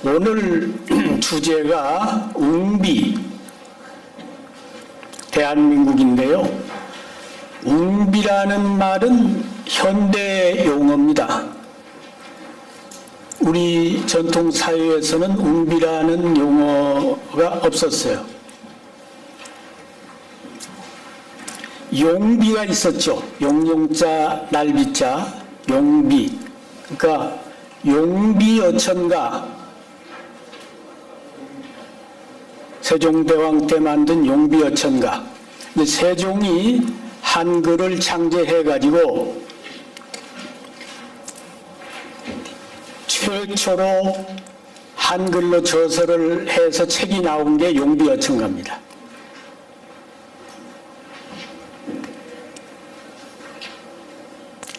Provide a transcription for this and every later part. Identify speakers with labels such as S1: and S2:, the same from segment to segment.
S1: 오늘 주제가 웅비, 대한민국인데요. 웅비라는 말은 현대 용어입니다. 우리 전통 사회에서는 웅비라는 용어가 없었어요. 용비가 있었죠. 용용자, 날비자, 용비. 그러니까 용비어천가, 세종대왕 때 만든 용비어천가. 근데 세종이 한글을 창제해가지고 최초로 한글로 저서를 해서 책이 나온 게 용비어천가입니다.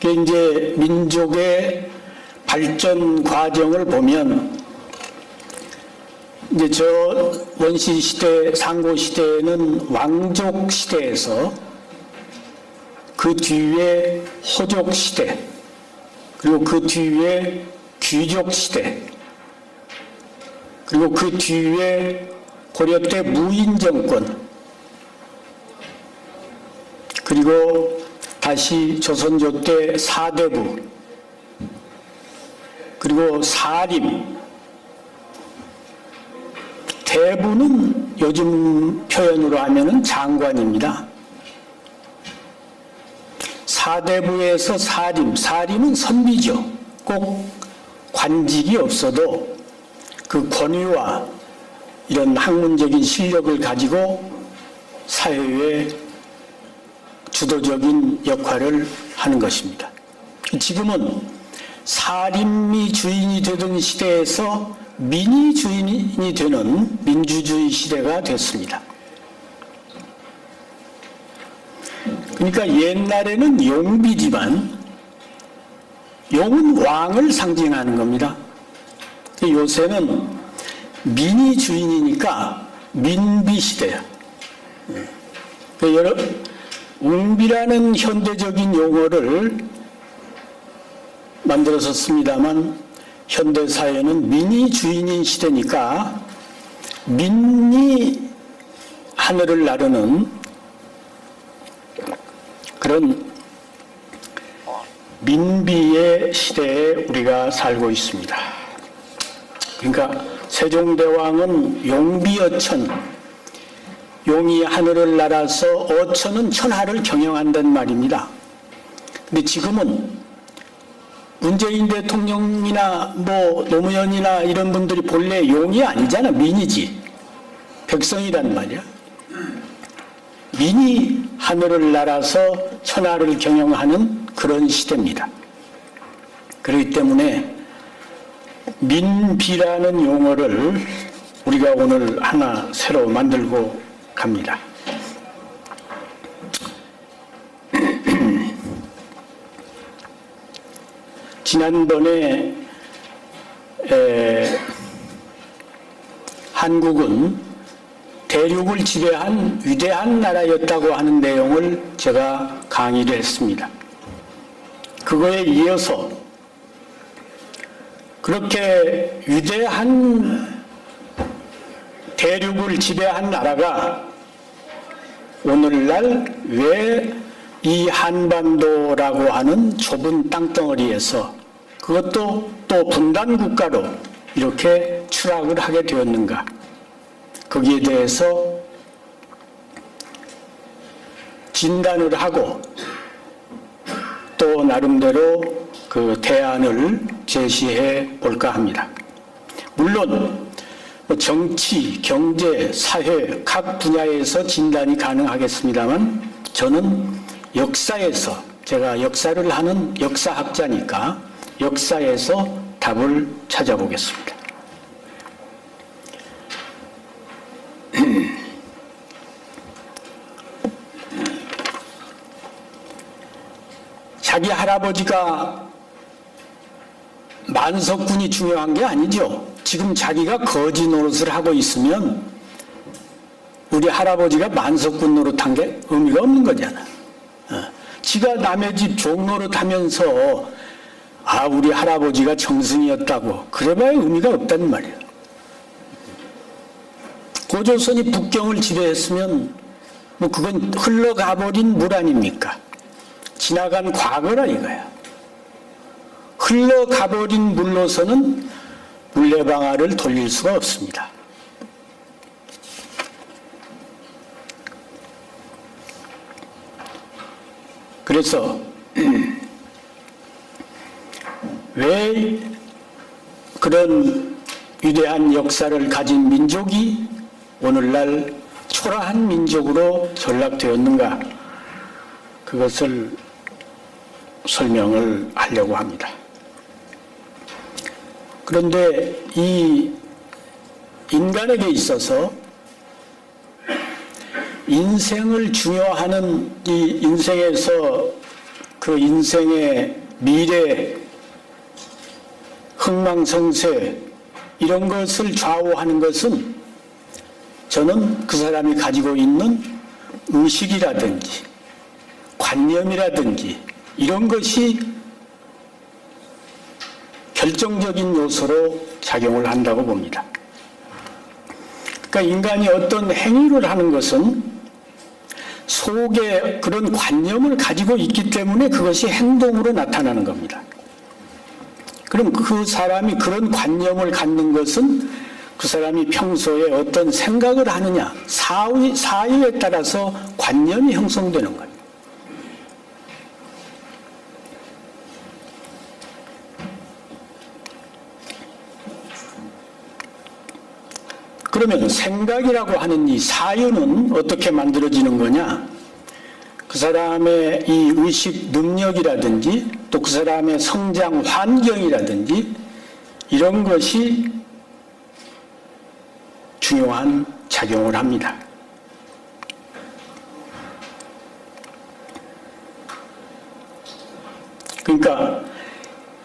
S1: 그게 이제 민족의 발전 과정을 보면 이제 저 원시 시대, 상고 시대에는 왕족 시대에서 그 뒤에 호족 시대, 그리고 그 뒤에 귀족 시대, 그리고 그 뒤에 고려 때 무인 정권, 그리고 다시 조선조 때 사대부, 그리고 사림, 대부는 요즘 표현으로 하면은 장관입니다. 사대부에서 사림, 사림은 선비죠. 꼭 관직이 없어도 그 권위와 이런 학문적인 실력을 가지고 사회에 주도적인 역할을 하는 것입니다. 지금은 사림이 주인이 되던 시대에서 민이 주인이 되는 민주주의 시대가 됐습니다. 그러니까 옛날에는 용비지만 용은 왕을 상징하는 겁니다. 요새는 민이 주인이니까 민비 시대야. 웅비라는 현대적인 용어를 만들어서 씁니다만 현대사회는 민이 주인인 시대니까 민이 하늘을 나르는 그런 민비의 시대에 우리가 살고 있습니다. 그러니까 세종대왕은 용비어천, 용이 하늘을 날아서 어천은 천하를 경영한다는 말입니다. 근데 지금은 문재인 대통령이나 뭐 노무현이나 이런 분들이 본래 용이 아니잖아. 민이지. 백성이란 말이야. 민이 하늘을 날아서 천하를 경영하는 그런 시대입니다. 그렇기 때문에 민비라는 용어를 우리가 오늘 하나 새로 만들고 갑니다. 지난번에 한국은 대륙을 지배한 위대한 나라였다고 하는 내용을 제가 강의를 했습니다. 그거에 이어서 그렇게 위대한 대륙을 지배한 나라가 오늘날 왜 이 한반도라고 하는 좁은 땅덩어리에서 그것도 또 분단 국가로 이렇게 추락을 하게 되었는가? 거기에 대해서 진단을 하고 또 나름대로 그 대안을 제시해 볼까 합니다. 물론 정치, 경제, 사회 각 분야에서 진단이 가능하겠습니다만 저는 역사에서, 제가 역사를 하는 역사학자니까 역사에서 답을 찾아보겠습니다. 자기 할아버지가 만석군이 중요한 게 아니죠. 지금 자기가 거지 노릇을 하고 있으면 우리 할아버지가 만석군 노릇한 게 의미가 없는 거잖아. 지가 남의 집 종노릇 하면서 아 우리 할아버지가 정승이었다고 그래봐야 의미가 없단 말이에요. 고조선이 북경을 지배했으면 뭐 그건 흘러가버린 물 아닙니까? 지나간 과거라 이거야. 흘러가버린 물로서는 물레방아를 돌릴 수가 없습니다. 그래서 왜 그런 위대한 역사를 가진 민족이 오늘날 초라한 민족으로 전락되었는가, 그것을 설명을 하려고 합니다. 그런데 이 인간에게 있어서 인생을 중요하는 이 인생에서 그 인생의 미래, 흥망성쇠 이런 것을 좌우하는 것은 저는 그 사람이 가지고 있는 의식이라든지 관념이라든지 이런 것이 결정적인 요소로 작용을 한다고 봅니다. 그러니까 인간이 어떤 행위를 하는 것은 속에 그런 관념을 가지고 있기 때문에 그것이 행동으로 나타나는 겁니다. 그럼 그 사람이 그런 관념을 갖는 것은 그 사람이 평소에 어떤 생각을 하느냐, 사유에 따라서 관념이 형성되는 거예요. 그러면 생각이라고 하는 이 사유는 어떻게 만들어지는 거냐? 그 사람의 이 의식 능력이라든지 또 그 사람의 성장 환경이라든지 이런 것이 중요한 작용을 합니다. 그러니까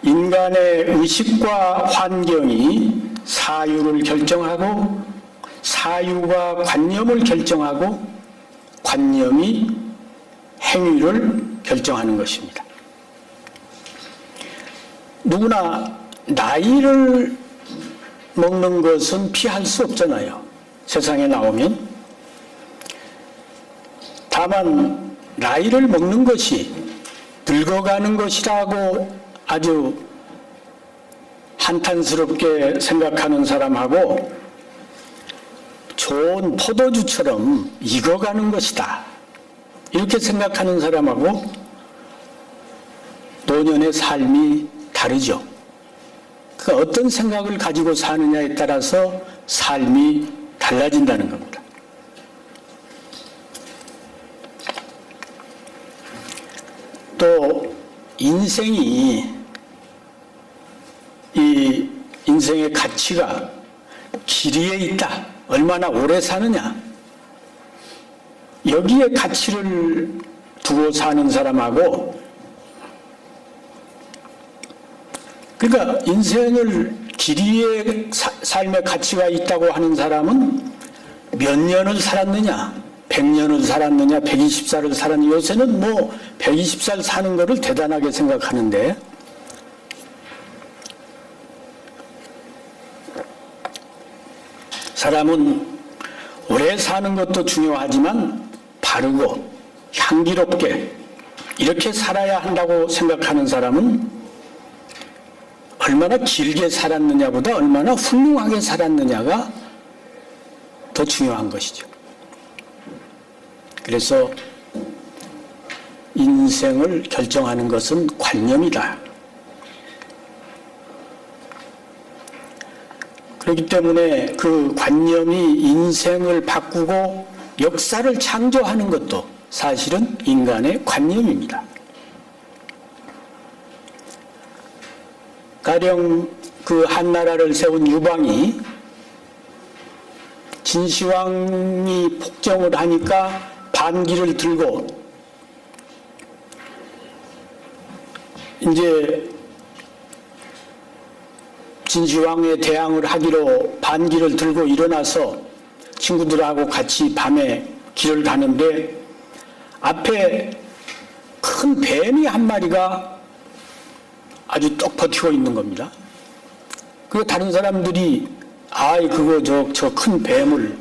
S1: 인간의 의식과 환경이 사유를 결정하고 사유가 관념을 결정하고 관념이 행위를 결정하는 것입니다. 누구나 나이를 먹는 것은 피할 수 없잖아요. 세상에 나오면. 다만 나이를 먹는 것이 늙어가는 것이라고 아주 한탄스럽게 생각하는 사람하고 좋은 포도주처럼 익어가는 것이다 이렇게 생각하는 사람하고 노년의 삶이 다르죠. 그 어떤 생각을 가지고 사느냐에 따라서 삶이 달라진다는 겁니다. 또 인생이 이 인생의 가치가 길이에 있다. 얼마나 오래 사느냐. 여기에 가치를 두고 사는 사람하고, 그러니까 인생을 길이의 삶의 가치가 있다고 하는 사람은 몇 년을 살았느냐, 100년을 살았느냐, 120살을 살았느냐. 요새는 뭐 120살 사는 거를 대단하게 생각하는데, 사람은 오래 사는 것도 중요하지만 바르고 향기롭게 이렇게 살아야 한다고 생각하는 사람은 얼마나 길게 살았느냐보다 얼마나 훌륭하게 살았느냐가 더 중요한 것이죠. 그래서 인생을 결정하는 것은 관념이다. 그렇기 때문에 그 관념이 인생을 바꾸고 역사를 창조하는 것도 사실은 인간의 관념입니다. 가령 그 한나라를 세운 유방이 진시황이 폭정을 하니까 반기를 들고 이제 진시황에 대항을 하기로 반기를 들고 일어나서 친구들하고 같이 밤에 길을 가는데 앞에 큰 뱀이 한 마리가 아주 떡 버티고 있는 겁니다. 그 다른 사람들이 그거 저 큰 뱀을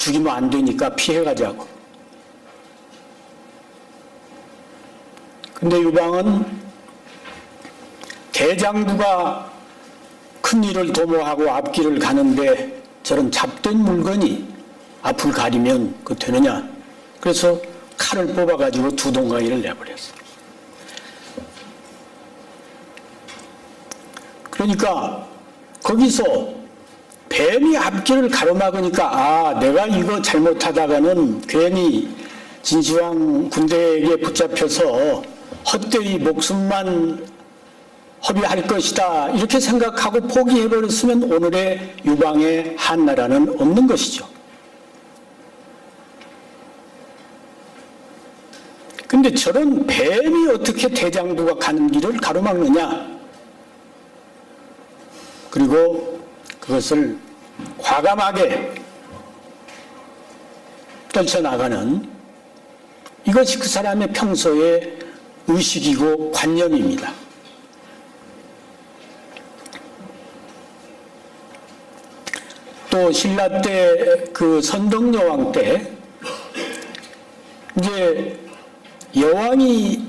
S1: 죽이면 안 되니까 피해가자고. 근데 유방은 대장부가 큰 일을 도모하고 앞길을 가는데 저런 잡된 물건이 앞을 가리면 그 되느냐. 그래서 칼을 뽑아가지고 두 동강이를 내버렸어. 그러니까 거기서 뱀이 앞길을 가로막으니까 아, 내가 이거 잘못하다가는 괜히 진시황 군대에게 붙잡혀서 헛되이 목숨만 허비할 것이다 이렇게 생각하고 포기해버렸으면 오늘의 유방의 한나라는 없는 것이죠. 근데 저런 뱀이 어떻게 대장부가 가는 길을 가로막느냐. 그리고 그것을 과감하게 떨쳐나가는 이것이 그 사람의 평소의 의식이고 관념입니다. 또 신라 때 그 선덕여왕 때 이제 여왕이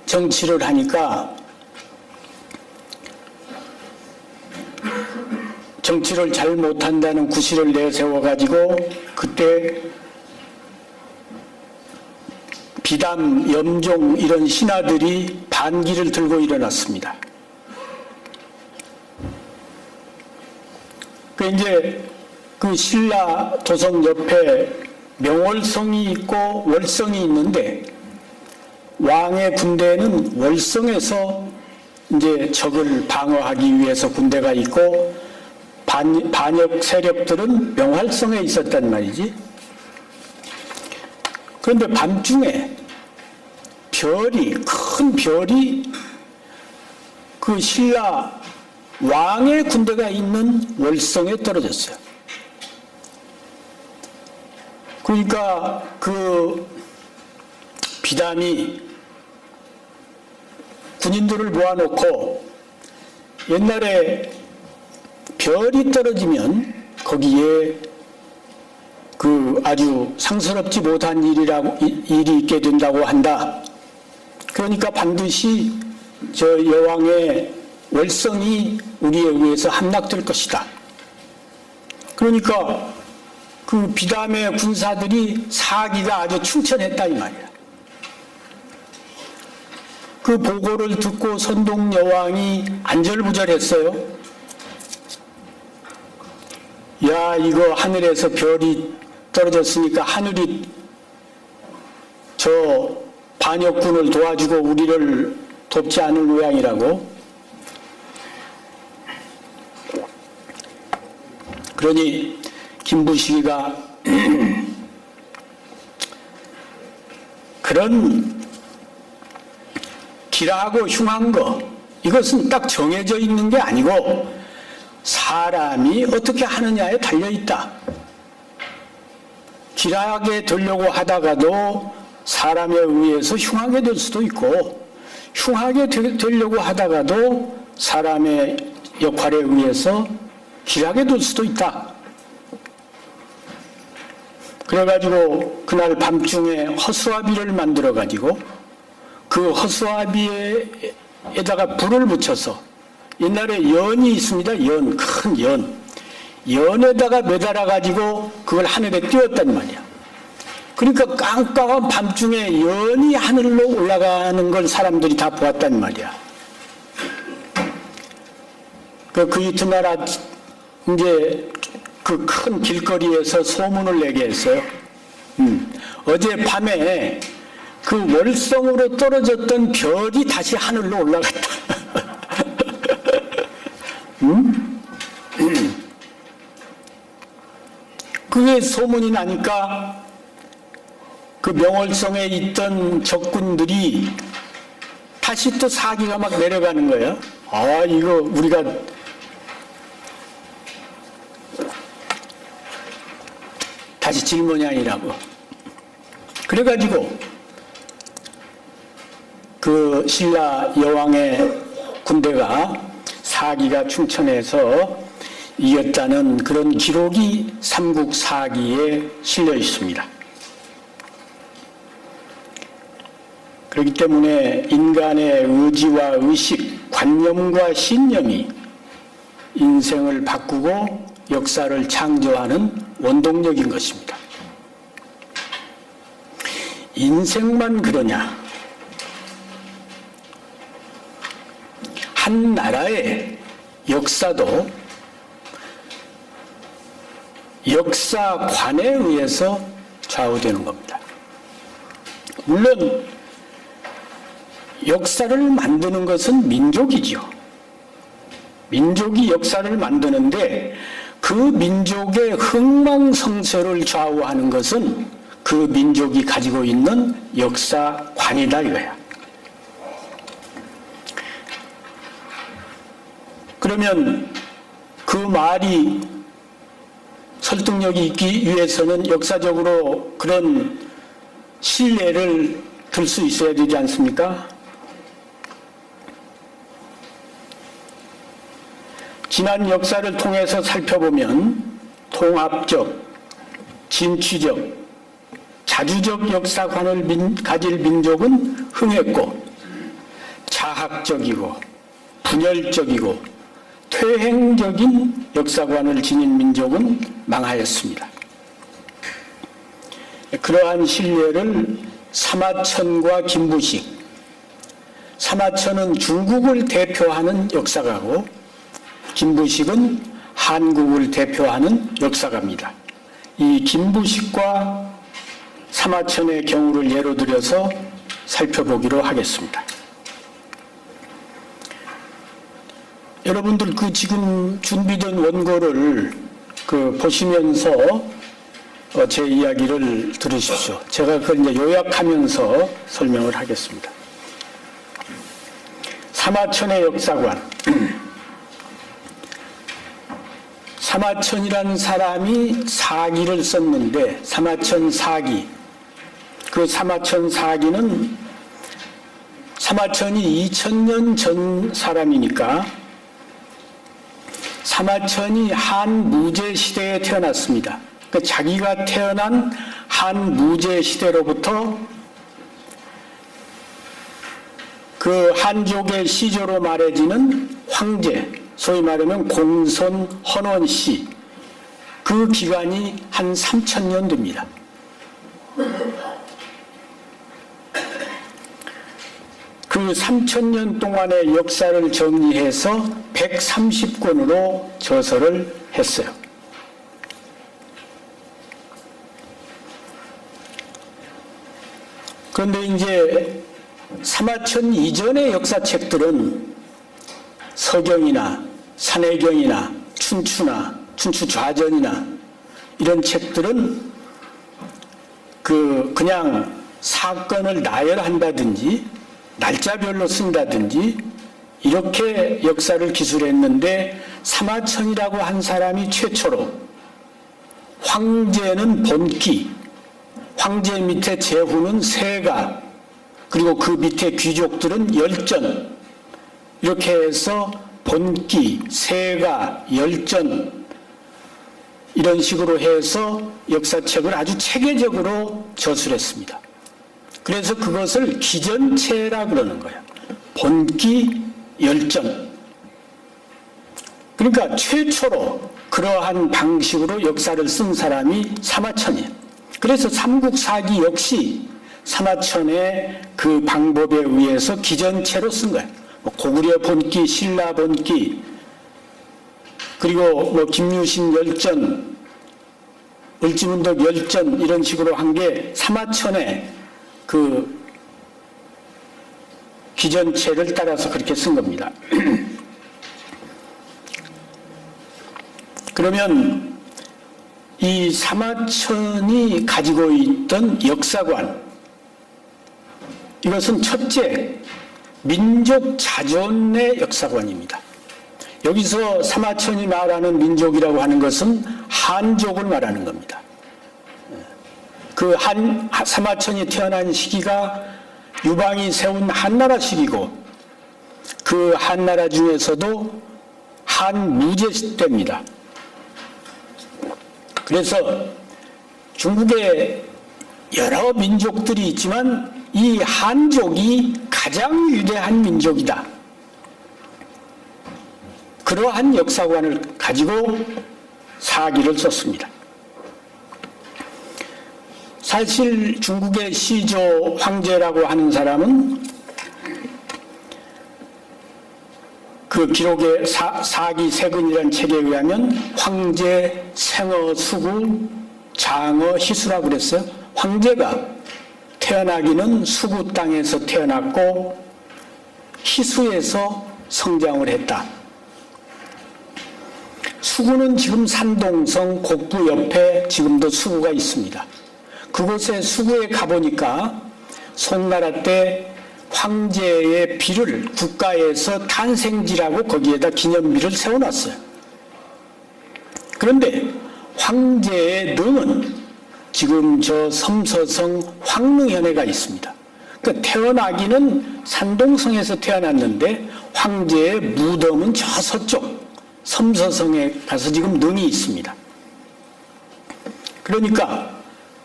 S1: 정치를 하니까 정치를 잘 못한다는 구실을 내세워가지고 그때 비담, 염종 이런 신하들이 반기를 들고 일어났습니다. 그 이제 그 신라 도성 옆에 명월성이 있고 월성이 있는데 왕의 군대는 월성에서 이제 적을 방어하기 위해서 군대가 있고 반역 세력들은 명활성에 있었단 말이지. 그런데 밤중에 큰 별이 그 신라 왕의 군대가 있는 월성에 떨어졌어요. 그러니까 그 비담이 군인들을 모아놓고 옛날에 별이 떨어지면 거기에 그 아주 상스럽지 못한 일이 있게 된다고 한다. 그러니까 반드시 저 여왕의 월성이 우리에 의해서 함락될 것이다. 그러니까 그 비담의 군사들이 사기가 아주 충천했다 이 말이야. 그 보고를 듣고 선동여왕이 안절부절했어요. 야, 이거 하늘에서 별이 떨어졌으니까 하늘이 저 반역군을 도와주고 우리를 돕지 않을 모양이라고. 그러니 김부식이가 그런 기라하고 흉한 거 이것은 딱 정해져 있는 게 아니고 사람이 어떻게 하느냐에 달려있다. 기라하게 되려고 하다가도 사람에 의해서 흉하게 될 수도 있고 흉하게 되려고 하다가도 사람의 역할에 의해서 길하게 될 수도 있다. 그래가지고 그날 밤중에 허수아비를 만들어가지고 그 허수아비에다가 불을 붙여서 옛날에 연이 있습니다. 큰 연. 연에다가 매달아가지고 그걸 하늘에 띄웠단 말이야. 그러니까 깜깜한 밤중에 연이 하늘로 올라가는 걸 사람들이 다 보았단 말이야. 그 이튿날 이제 그 큰 길거리에서 소문을 내게 했어요. 어제 밤에 그 월성으로 떨어졌던 별이 다시 하늘로 올라갔다. 그게 소문이 나니까 그 명월성에 있던 적군들이 다시 또 사기가 막 내려가는 거예요. 아, 이거 우리가 다시 질문양이라고. 그래가지고 그 신라 여왕의 군대가 사기가 충천해서 이겼다는 그런 기록이 삼국사기에 실려 있습니다. 그렇기 때문에 인간의 의지와 의식, 관념과 신념이 인생을 바꾸고 역사를 창조하는 원동력인 것입니다. 인생만 그러냐? 한 나라의 역사도 역사관에 의해서 좌우되는 겁니다. 물론 역사를 만드는 것은 민족이죠. 민족이 역사를 만드는데 그 민족의 흥망성쇠를 좌우하는 것은 그 민족이 가지고 있는 역사관이다 이거야. 그러면 그 말이 설득력이 있기 위해서는 역사적으로 그런 신뢰를 들 수 있어야 되지 않습니까? 지난 역사를 통해서 살펴보면 통합적, 진취적, 자주적 역사관을 가질 민족은 흥했고 자학적이고 분열적이고 퇴행적인 역사관을 지닌 민족은 망하였습니다. 그러한 신뢰를 사마천과 김부식, 사마천은 중국을 대표하는 역사가고 김부식은 한국을 대표하는 역사가입니다. 이 김부식과 사마천의 경우를 예로 들어서 살펴보기로 하겠습니다. 여러분들 그 지금 준비된 원고를 보시면서 제 이야기를 들으십시오. 제가 그걸 이제 요약하면서 설명을 하겠습니다. 사마천의 역사관. 사마천이라는 사람이 사기를 썼는데 사마천 사기. 그 사마천 사기는 사마천이 2000년 전 사람이니까 사마천이 한무제 시대에 태어났습니다. 그러니까 자기가 태어난 한무제 시대로부터 그 한족의 시조로 말해지는 황제, 소위 말하면 공손 헌원시, 그 기간이 한 3000년 됩니다. 그 3000년 동안의 역사를 정리해서 130권으로 저서를 했어요. 그런데 이제 사마천 이전의 역사책들은 서경이나 산해경이나 춘추나 춘추좌전이나 이런 책들은 그냥 사건을 나열한다든지 날짜별로 쓴다든지 이렇게 역사를 기술했는데 사마천이라고 한 사람이 최초로 황제는 본기, 황제 밑에 제후는 세가, 그리고 그 밑에 귀족들은 열전, 이렇게 해서 본기, 세가, 열전 이런 식으로 해서 역사책을 아주 체계적으로 저술했습니다. 그래서 그것을 기전체라 그러는 거예요. 본기, 열전. 그러니까 최초로 그러한 방식으로 역사를 쓴 사람이 사마천이에요. 그래서 삼국사기 역시 사마천의 그 방법에 의해서 기전체로 쓴 거예요. 고구려 본기, 신라 본기, 그리고 김유신 열전, 을지문덕 열전 이런 식으로 한 게 사마천의 그 기전체를 따라서 그렇게 쓴 겁니다. 그러면 이 사마천이 가지고 있던 역사관, 이것은 첫째, 민족 자존의 역사관입니다. 여기서 사마천이 말하는 민족이라고 하는 것은 한족을 말하는 겁니다. 사마천이 태어난 시기가 유방이 세운 한나라 시기고 그 한나라 중에서도 한무제 때입니다. 그래서 중국에 여러 민족들이 있지만 이 한족이 가장 위대한 민족이다. 그러한 역사관을 가지고 사기를 썼습니다. 사실 중국의 시조 황제라고 하는 사람은 그 기록의 사기 세근이라는 책에 의하면 황제 생어 수구 장어 희수라 그랬어요. 황제가 태어나기는 수구 땅에서 태어났고 희수에서 성장을 했다. 수구는 지금 산동성 곡부 옆에 지금도 수구가 있습니다. 그곳에 수구에 가보니까 송나라 때 황제의 비를 국가에서 탄생지라고 거기에다 기념비를 세워놨어요. 그런데 황제의 능은 지금 저 섬서성 황릉현에가 있습니다. 그러니까 태어나기는 산동성에서 태어났는데 황제의 무덤은 저 서쪽 섬서성에 가서 지금 능이 있습니다. 그러니까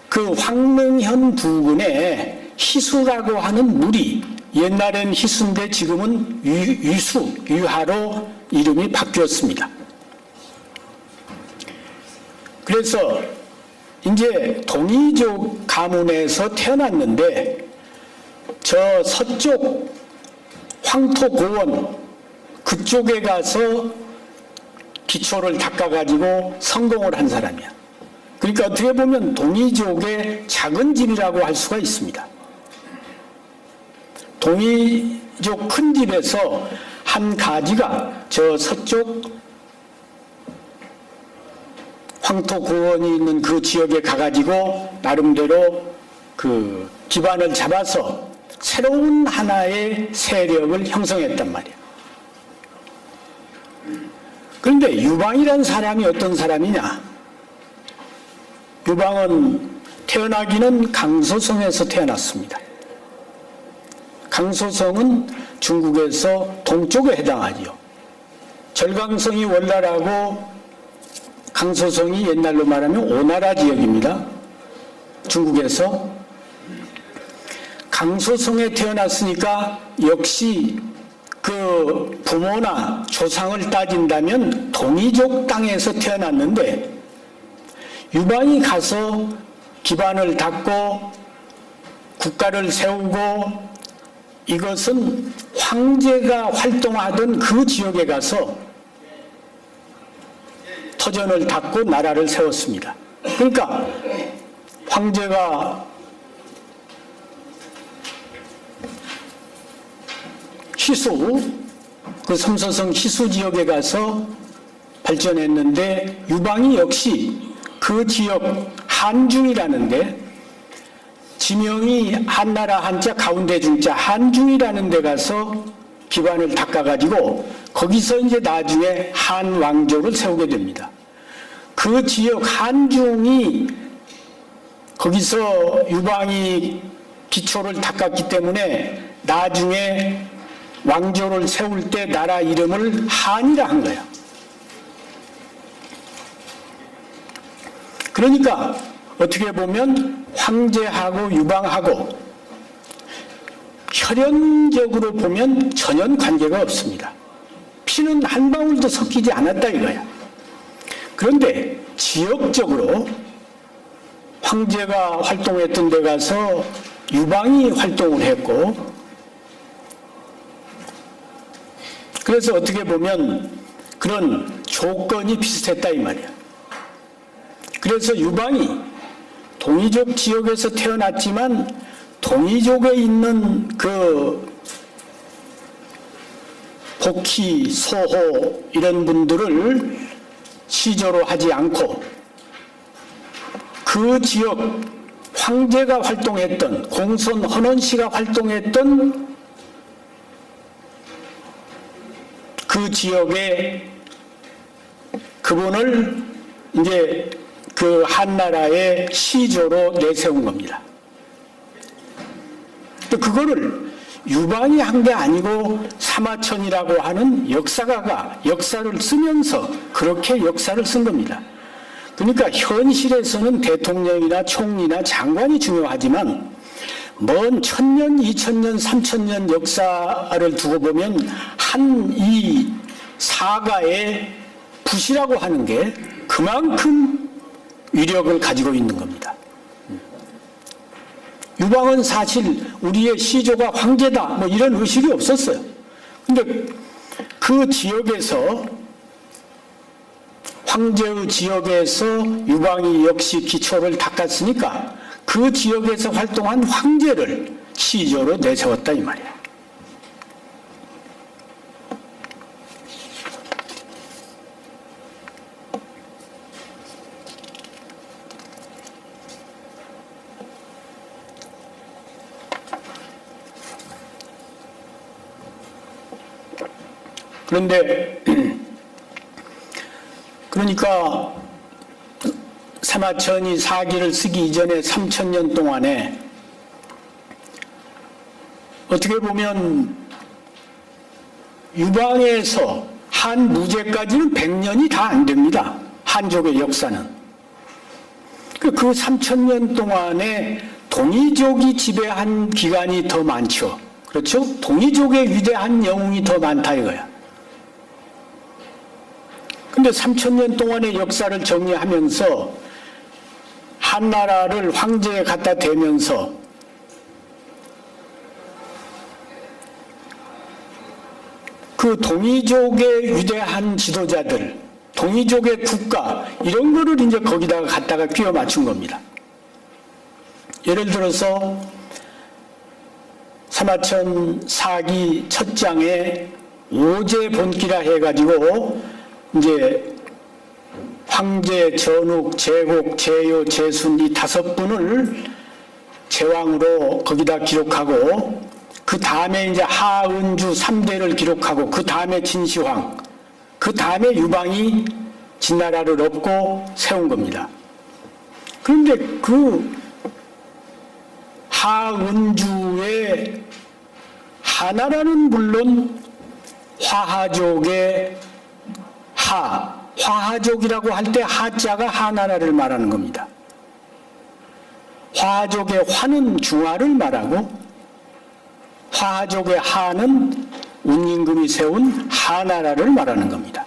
S1: 그 황릉현 부근에 희수라고 하는 물이 옛날엔 희수인데 지금은 유수, 유하로 이름이 바뀌었습니다. 그래서 이제 동이족 가문에서 태어났는데 저 서쪽 황토고원 그쪽에 가서 기초를 닦아가지고 성공을 한 사람이야. 그러니까 어떻게 보면 동이족의 작은 집이라고 할 수가 있습니다. 동이족 큰 집에서 한 가지가 저 서쪽 황토고원이 있는 그 지역에 가가지고 나름대로 그 기반을 잡아서 새로운 하나의 세력을 형성했단 말이야. 그런데 유방이라는 사람이 어떤 사람이냐? 유방은 태어나기는 강소성에서 태어났습니다. 강소성은 중국에서 동쪽에 해당하지요. 절강성이 월나라고 강소성이 옛날로 말하면 오나라 지역입니다. 중국에서. 강소성에 태어났으니까 역시 그 부모나 조상을 따진다면 동이족 땅에서 태어났는데 유방이 가서 기반을 닦고 국가를 세우고 이것은 황제가 활동하던 그 지역에 가서 터전을 닦고 나라를 세웠습니다. 그러니까 황제가 희수, 그 섬서성 희수 지역에 가서 발전했는데 유방이 역시 그 지역 한중이라는데 지명이 한나라 한자 가운데 중자 한중이라는 데 가서 기반을 닦아가지고 거기서 이제 나중에 한왕조를 세우게 됩니다. 그 지역 한중이 거기서 유방이 기초를 닦았기 때문에 나중에 왕조를 세울 때 나라 이름을 한이라 한 거예요. 그러니까 어떻게 보면 황제하고 유방하고 혈연적으로 보면 전혀 관계가 없습니다. 피는 한 방울도 섞이지 않았다 이거야. 그런데 지역적으로 황제가 활동했던 데 가서 유방이 활동을 했고, 그래서 어떻게 보면 그런 조건이 비슷했다 이 말이야. 그래서 유방이 동이족 지역에서 태어났지만 동이족에 있는 그 복희, 소호 이런 분들을 시조로 하지 않고 그 지역 황제가 활동했던 공손 헌원씨가 활동했던 그 지역에 그분을 이제 그 한나라의 시조로 내세운 겁니다. 그거를 유방이 한 게 아니고 사마천이라고 하는 역사가가 역사를 쓰면서 그렇게 역사를 쓴 겁니다. 그러니까 현실에서는 대통령이나 총리나 장관이 중요하지만 먼 1000년, 2000년, 3000년 역사를 두고 보면 한 이 사가의 붓이라고 하는 게 그만큼 위력을 가지고 있는 겁니다. 유방은 사실 우리의 시조가 황제다 뭐 이런 의식이 없었어요. 근데 그 지역에서 황제의 지역에서 유방이 역시 기초를 닦았으니까 그 지역에서 활동한 황제를 시조로 내세웠다 이 말이야. 그런데 그러니까 사마천이 사기를 쓰기 이전에 3000년 동안에 어떻게 보면 유방에서 한무제까지는 100년이 다 안 됩니다. 한족의 역사는. 그 3000년 동안에 동이족이 지배한 기간이 더 많죠. 그렇죠? 동이족의 위대한 영웅이 더 많다 이거야. 근데 3000년 동안의 역사를 정리하면서 한나라를 황제에 갖다 대면서 그 동이족의 위대한 지도자들, 동이족의 국가 이런 거를 이제 거기다가 갖다가 끼워 맞춘 겁니다. 예를 들어서 사마천 사기 첫 장에 오제 본기라 해가지고 이제 황제, 전욱, 제곡, 제요, 제순 이 5분을 제왕으로 거기다 기록하고 그 다음에 이제 하은주 3대를 기록하고 그 다음에 진시황 그 다음에 유방이 진나라를 엎고 세운 겁니다. 그런데 그 하은주의 하나라는 물론 화하족의 화하족이라고 할 때 하자가 하나라를 말하는 겁니다. 화하족의 화는 중화를 말하고 화하족의 하는 운임금이 세운 하나라를 말하는 겁니다.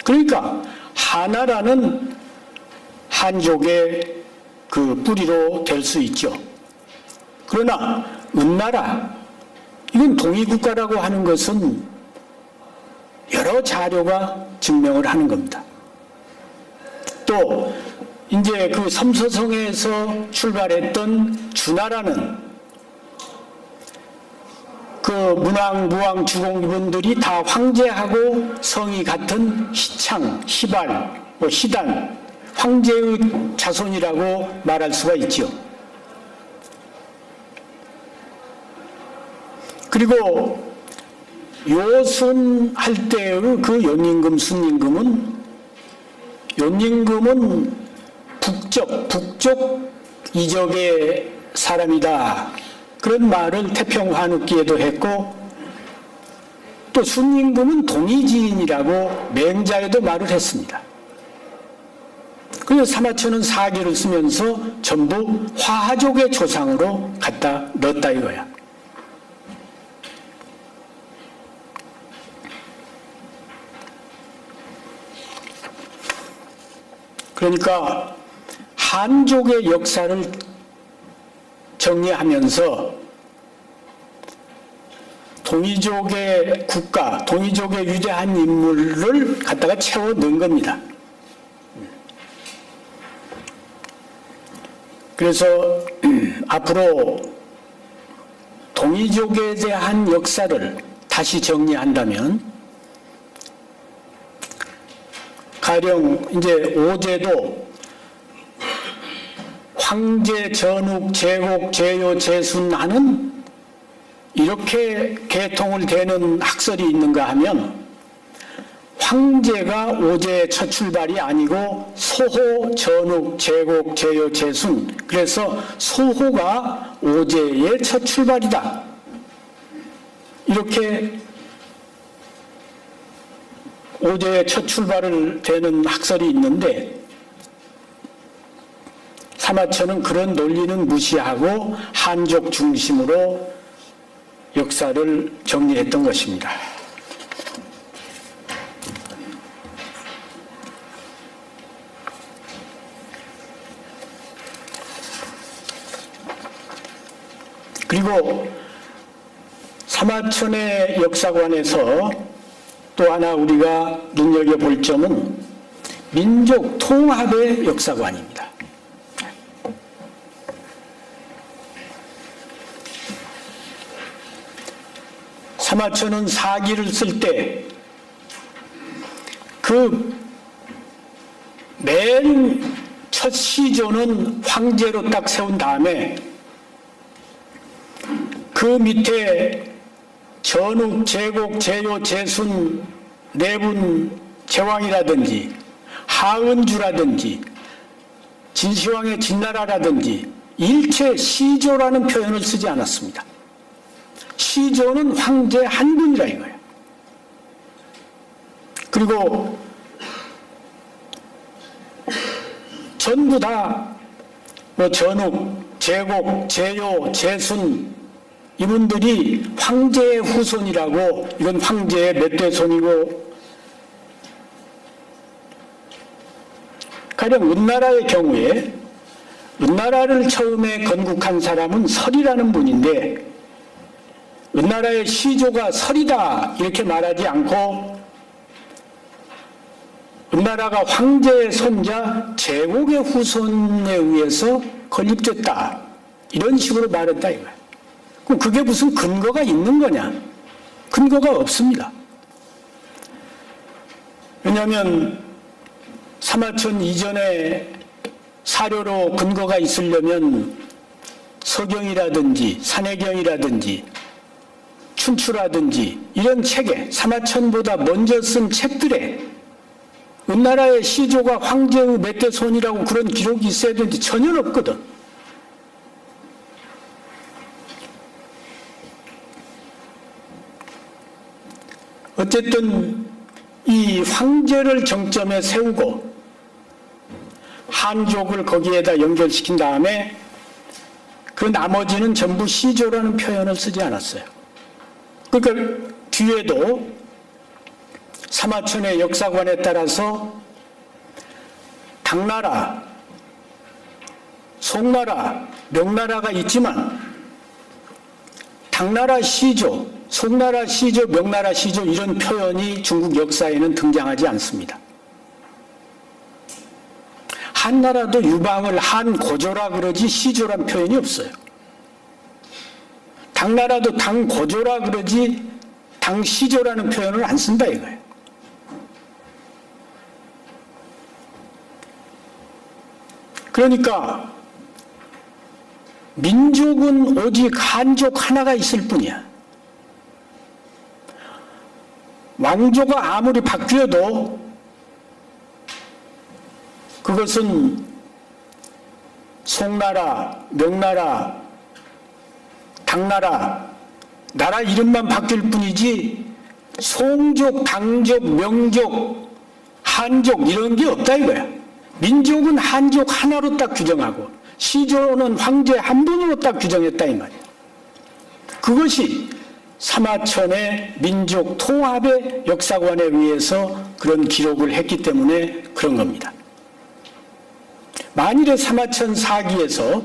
S1: 그러니까 하나라는 한족의 그 뿌리로 될 수 있죠. 그러나 은나라 이건 동이국가라고 하는 것은 여러 자료가 증명을 하는 겁니다. 또 이제 그 섬서성에서 출발했던 주나라는 그 문왕, 무왕, 주공분들이 다 황제하고 성이 같은 희창, 희발, 희단, 황제의 자손이라고 말할 수가 있죠. 그리고 요순할 때의 그 연임금, 연임금은 북쪽 이적의 사람이다. 그런 말을 태평환욱기에도 했고 또 순임금은 동이지인이라고 맹자에도 말을 했습니다. 그래서 사마천은 사기를 쓰면서 전부 화하족의 조상으로 갖다 넣었다 이거야. 그러니까 한족의 역사를 정리하면서 동이족의 국가, 동이족의 위대한 인물을 갖다가 채워 넣은 겁니다. 그래서 앞으로 동이족에 대한 역사를 다시 정리한다면 가령 이제 오제도 황제, 전욱, 제곡, 제요, 제순 하는 이렇게 계통을 대는 학설이 있는가 하면 황제가 오제의 첫 출발이 아니고 소호, 전욱, 제곡, 제요, 제순 그래서 소호가 오제의 첫 출발이다. 이렇게 오제의 첫 출발을 되는 학설이 있는데 사마천은 그런 논리는 무시하고 한족 중심으로 역사를 정리했던 것입니다. 그리고 사마천의 역사관에서 또 하나 우리가 눈여겨볼 점은 민족 통합의 역사관입니다. 사마천은 사기를 쓸 때 그 맨 첫 시조는 황제로 딱 세운 다음에 그 밑에 전욱, 제곡, 제요, 제순, 내분, 제왕이라든지 하은주라든지 진시황의 진나라라든지 일체 시조라는 표현을 쓰지 않았습니다. 시조는 황제 한 분이라 이거예요. 그리고 전부 다 뭐 전욱, 제곡, 제요, 제순 이분들이 황제의 후손이라고, 이건 황제의 몇 대 손이고, 가령 은나라의 경우에 은나라를 처음에 건국한 사람은 설이라는 분인데 은나라의 시조가 설이다 이렇게 말하지 않고 은나라가 황제의 손자 제곡의 후손에 의해서 건립됐다 이런 식으로 말했다 이거예요. 그럼 그게 무슨 근거가 있는 거냐? 근거가 없습니다. 왜냐하면 사마천 이전에 사료로 근거가 있으려면 서경이라든지 산해경이라든지 춘추라든지 이런 책에 사마천보다 먼저 쓴 책들에 은나라의 시조가 황제의 몇 대 손이라고 그런 기록이 있어야 되는데 전혀 없거든. 어쨌든 이 황제를 정점에 세우고 한족을 거기에다 연결시킨 다음에 그 나머지는 전부 시조라는 표현을 쓰지 않았어요. 그러니까 뒤에도 사마천의 역사관에 따라서 당나라, 송나라, 명나라가 있지만 당나라 시조, 송나라 시조, 명나라 시조 이런 표현이 중국 역사에는 등장하지 않습니다. 한나라도 유방을 한고조라 그러지 시조란 표현이 없어요. 당나라도 당고조라 그러지 당시조라는 표현을 안 쓴다 이거예요. 그러니까 민족은 오직 한족 하나가 있을 뿐이야. 왕조가 아무리 바뀌어도 그것은 송나라, 명나라, 당나라, 나라 이름만 바뀔 뿐이지 송족, 당족, 명족, 한족 이런 게 없다 이거야. 민족은 한족 하나로 딱 규정하고 시조는 황제 한 분으로 딱 규정했다 이 말이야. 그것이 사마천의 민족 통합의 역사관에 의해서 그런 기록을 했기 때문에 그런 겁니다. 만일에 사마천 사기에서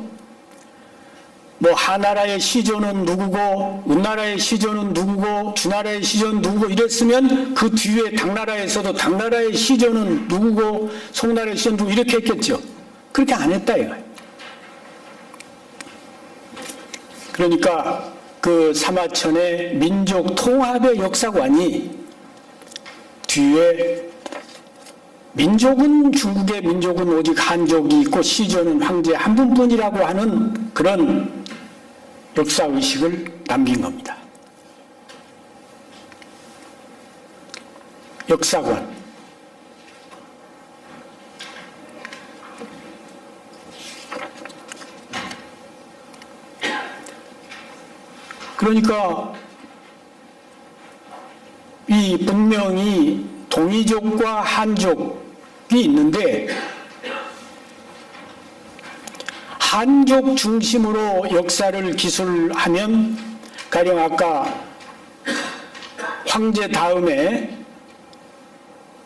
S1: 뭐 하나라의 시조는 누구고 은나라의 시조는 누구고 주나라의 시조는 누구고 이랬으면 그 뒤에 당나라에서도 당나라의 시조는 누구고 송나라의 시조는 누구고 이렇게 했겠죠. 그렇게 안 했다 이거예요. 그러니까 그 사마천의 민족 통합의 역사관이 뒤에 민족은 중국의 민족은 오직 한족이 있고 시조는 황제 한 분뿐이라고 하는 그런 역사의식을 남긴 겁니다. 역사관. 그러니까 이 분명히 동이족과 한족이 있는데 한족 중심으로 역사를 기술하면 가령 아까 황제 다음에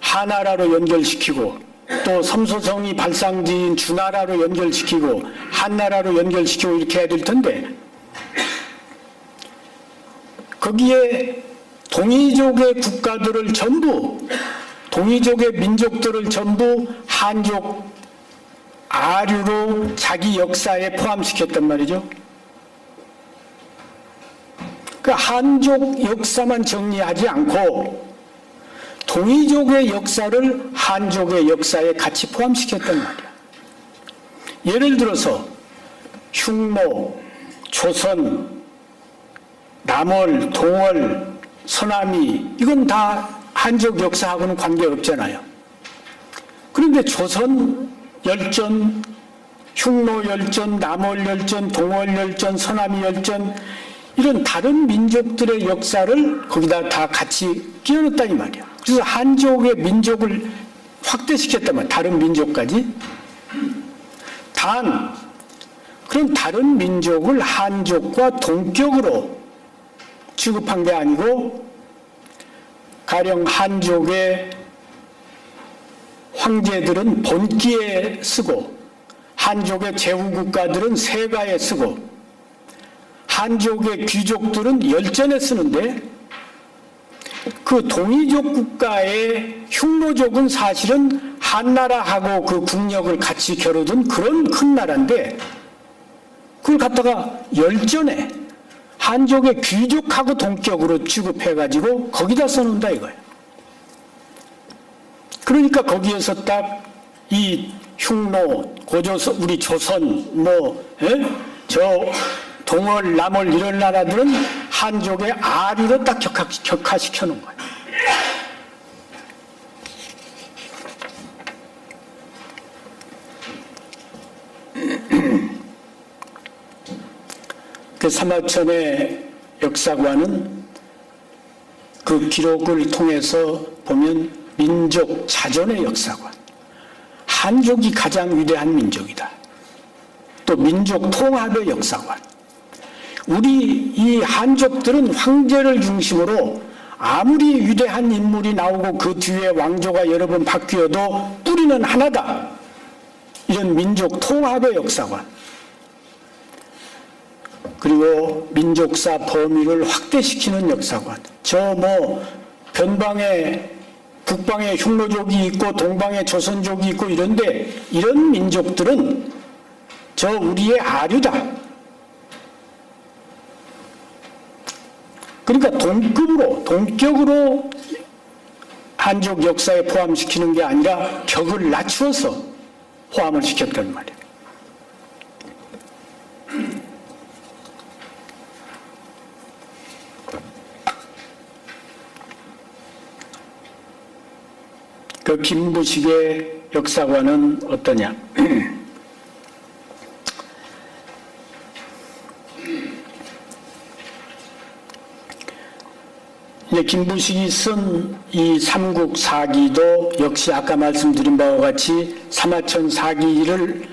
S1: 하나라로 연결시키고 또 삼소성이 발상지인 주나라로 연결시키고 한나라로 연결시키고 이렇게 해야 될 텐데 거기에 동이족의 국가들을 전부 동이족의 민족들을 전부 한족 아류로 자기 역사에 포함시켰단 말이죠. 그 한족 역사만 정리하지 않고 동이족의 역사를 한족의 역사에 같이 포함시켰단 말이야. 예를 들어서 흉노, 조선, 남월, 동월, 서남이 이건 다 한족 역사하고는 관계없잖아요. 그런데 조선 열전, 흉노 열전, 남월 열전, 동월 열전, 서남이 열전 이런 다른 민족들의 역사를 거기다 다 같이 끼워넣었다 이 말이야. 그래서 한족의 민족을 확대시켰단 말이야. 다른 민족까지. 단 그런 다른 민족을 한족과 동격으로 취급한 게 아니고 가령 한족의 황제들은 본기에 쓰고 한족의 제후국가들은 세가에 쓰고 한족의 귀족들은 열전에 쓰는데 그 동이족 국가의 흉노족은 사실은 한나라하고 그 국력을 같이 겨루던 그런 큰 나라인데 그걸 갖다가 열전에 한족의 귀족하고 동격으로 취급해가지고 거기다 써놓는다 이거예요. 그러니까 거기에서 딱 이 흉노, 고조선, 우리 조선, 저 동월, 남월 이런 나라들은 한족의 아류로 딱 격화시켜 놓은 거예요. 그 사마천의 역사관은 그 기록을 통해서 보면 민족 자존의 역사관. 한족이 가장 위대한 민족이다. 또 민족 통합의 역사관. 우리 이 한족들은 황제를 중심으로 아무리 위대한 인물이 나오고 그 뒤에 왕조가 여러 번 바뀌어도 뿌리는 하나다. 이런 민족 통합의 역사관. 그리고 민족사 범위를 확대시키는 역사관. 변방에 북방에 흉노족이 있고 동방에 조선족이 있고 이런데 이런 민족들은 우리의 아류다. 그러니까 동격으로 한족 역사에 포함시키는 게 아니라 격을 낮추어서 포함을 시켰단 말이에요. 그 김부식의 역사관은 어떠냐? 김부식이 쓴 이 삼국사기도 역시 아까 말씀드린 바와 같이 사마천 사기를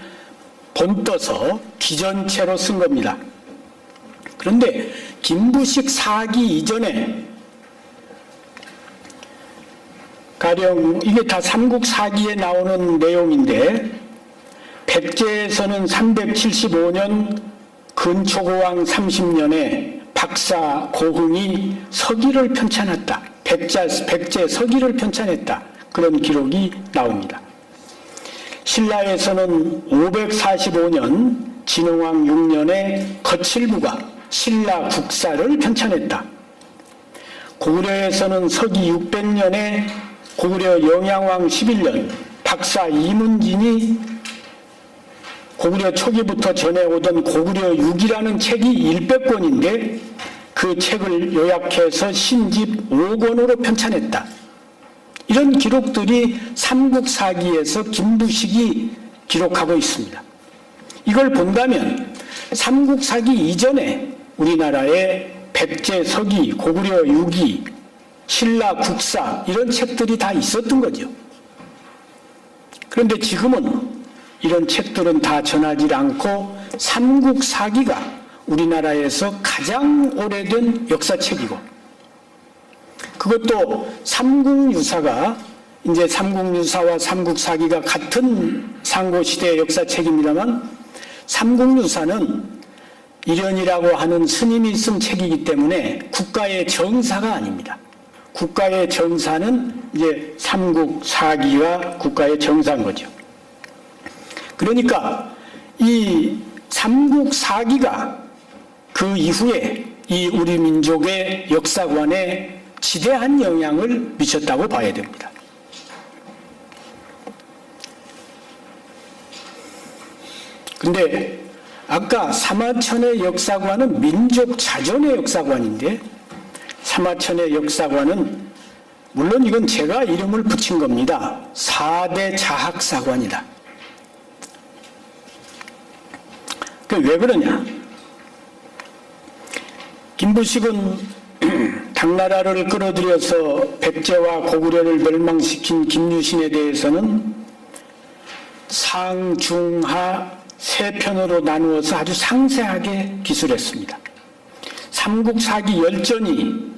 S1: 본떠서 기전체로 쓴 겁니다. 그런데 김부식 사기 이전에 가령 이게 다 삼국사기에 나오는 내용인데 백제에서는 375년 근초고왕 30년에 박사 고흥이 서기를 편찬했다. 백제 서기를 편찬했다. 그런 기록이 나옵니다. 신라에서는 545년 진흥왕 6년에 거칠부가 신라 국사를 편찬했다. 고구려에서는 서기 600년에 고구려 영양왕 11년 박사 이문진이 고구려 초기부터 전해오던 고구려 6이라는 책이 100권인데 그 책을 요약해서 신집 5권으로 편찬했다. 이런 기록들이 삼국사기에서 김부식이 기록하고 있습니다. 이걸 본다면 삼국사기 이전에 우리나라에 백제 서기, 고구려 6이, 신라 국사 이런 책들이 다 있었던 거죠. 그런데 지금은 이런 책들은 다 전하지 않고 삼국사기가 우리나라에서 가장 오래된 역사책이고, 그것도 삼국유사가, 이제 삼국유사와 삼국사기가 같은 상고시대의 역사책입니다만, 삼국유사는 일연이라고 하는 스님이 쓴 책이기 때문에 국가의 정사가 아닙니다. 국가의 정사는 이제 삼국사기가 국가의 정사인 거죠. 그러니까 이 삼국사기가 그 이후에 이 우리 민족의 역사관에 지대한 영향을 미쳤다고 봐야 됩니다. 근데 아까 사마천의 역사관은 민족 자존의 역사관인데, 사마천의 역사관은 물론 이건 제가 이름을 붙인 겁니다. 4대 자학사관이다. 왜 그러냐? 김부식은 당나라를 끌어들여서 백제와 고구려를 멸망시킨 김유신에 대해서는 상, 중, 하 세 편으로 나누어서 아주 상세하게 기술했습니다. 삼국사기 열전이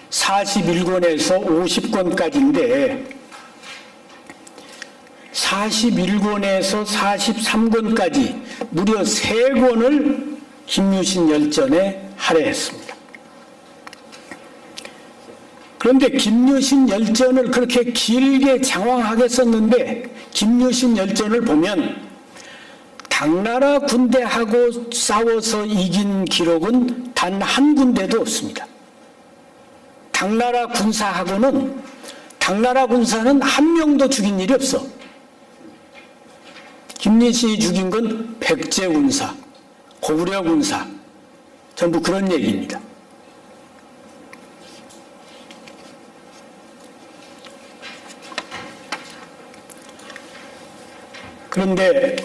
S1: 41권에서 50권까지인데 41권에서 43권까지 무려 3권을 김유신 열전에 할애했습니다. 그런데 김유신 열전을 그렇게 길게 장황하게 썼는데, 김유신 열전을 보면 당나라 군대하고 싸워서 이긴 기록은 단 한 군데도 없습니다. 당나라 군사는 한 명도 죽인 일이 없어. 김유신이 죽인 건 백제 군사, 고구려 군사, 전부 그런 얘기입니다. 그런데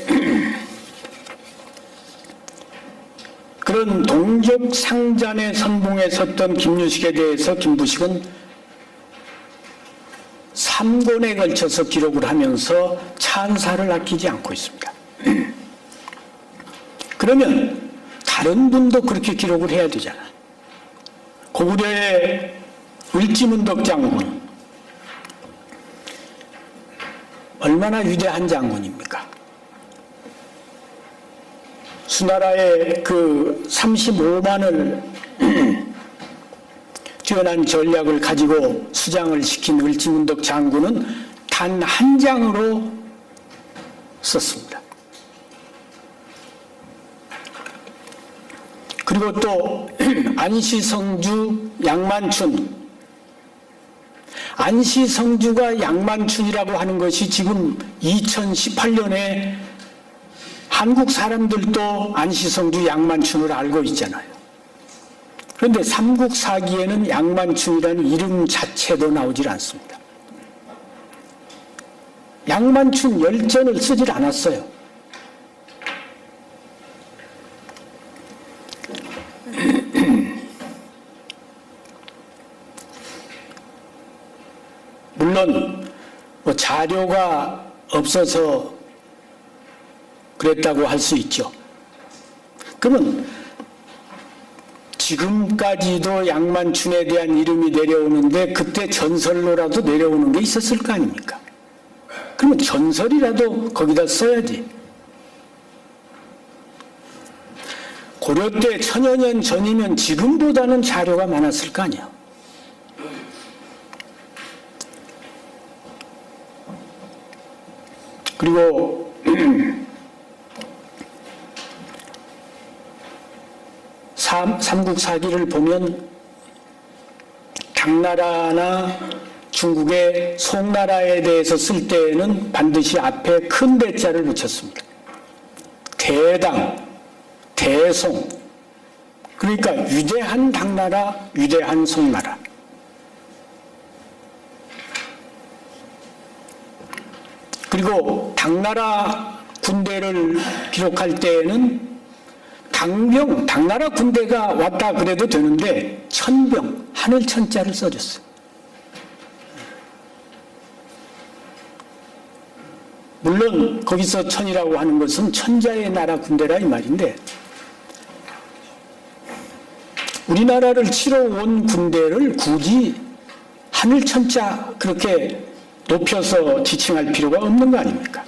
S1: 그런 동족 상잔의 선봉에 섰던 김유식에 대해서 김부식은 3권에 걸쳐서 기록을 하면서 찬사를 아끼지 않고 있습니다. 그러면 다른 분도 그렇게 기록을 해야 되잖아. 고구려의 을지문덕 장군, 얼마나 위대한 장군입니까? 수나라의 그 35만을 뛰어난 전략을 가지고 수장을 시킨 을지문덕 장군은 단 한 장으로 썼습니다. 그리고 또 안시성주, 양만춘, 안시성주가 양만춘이라고 하는 것이 지금 2018년에 한국 사람들도 안시성주, 양만춘을 알고 있잖아요. 그런데 삼국사기에는 양만춘이라는 이름 자체도 나오질 않습니다. 양만춘 열전을 쓰질 않았어요. 물론 뭐 자료가 없어서 그랬다고 할 수 있죠. 그러면 지금까지도 양만춘에 대한 이름이 내려오는데 그때 전설로라도 내려오는 게 있었을 거 아닙니까? 그러면 전설이라도 거기다 써야지. 고려 때 1000여 년 전이면 지금보다는 자료가 많았을 거 아니야. 그리고 삼국사기를 보면 당나라나 중국의 송나라에 대해서 쓸 때에는 반드시 앞에 큰 대자를 붙였습니다. 대당, 대송, 그러니까 위대한 당나라, 위대한 송나라. 그리고 당나라 군대를 기록할 때에는 당병, 당나라 군대가 왔다 그래도 되는데 천병, 하늘천자를 써줬어요. 물론 거기서 천이라고 하는 것은 천자의 나라 군대라 이 말인데, 우리나라를 치러 온 군대를 굳이 하늘 천자 그렇게 높여서 지칭할 필요가 없는 거 아닙니까?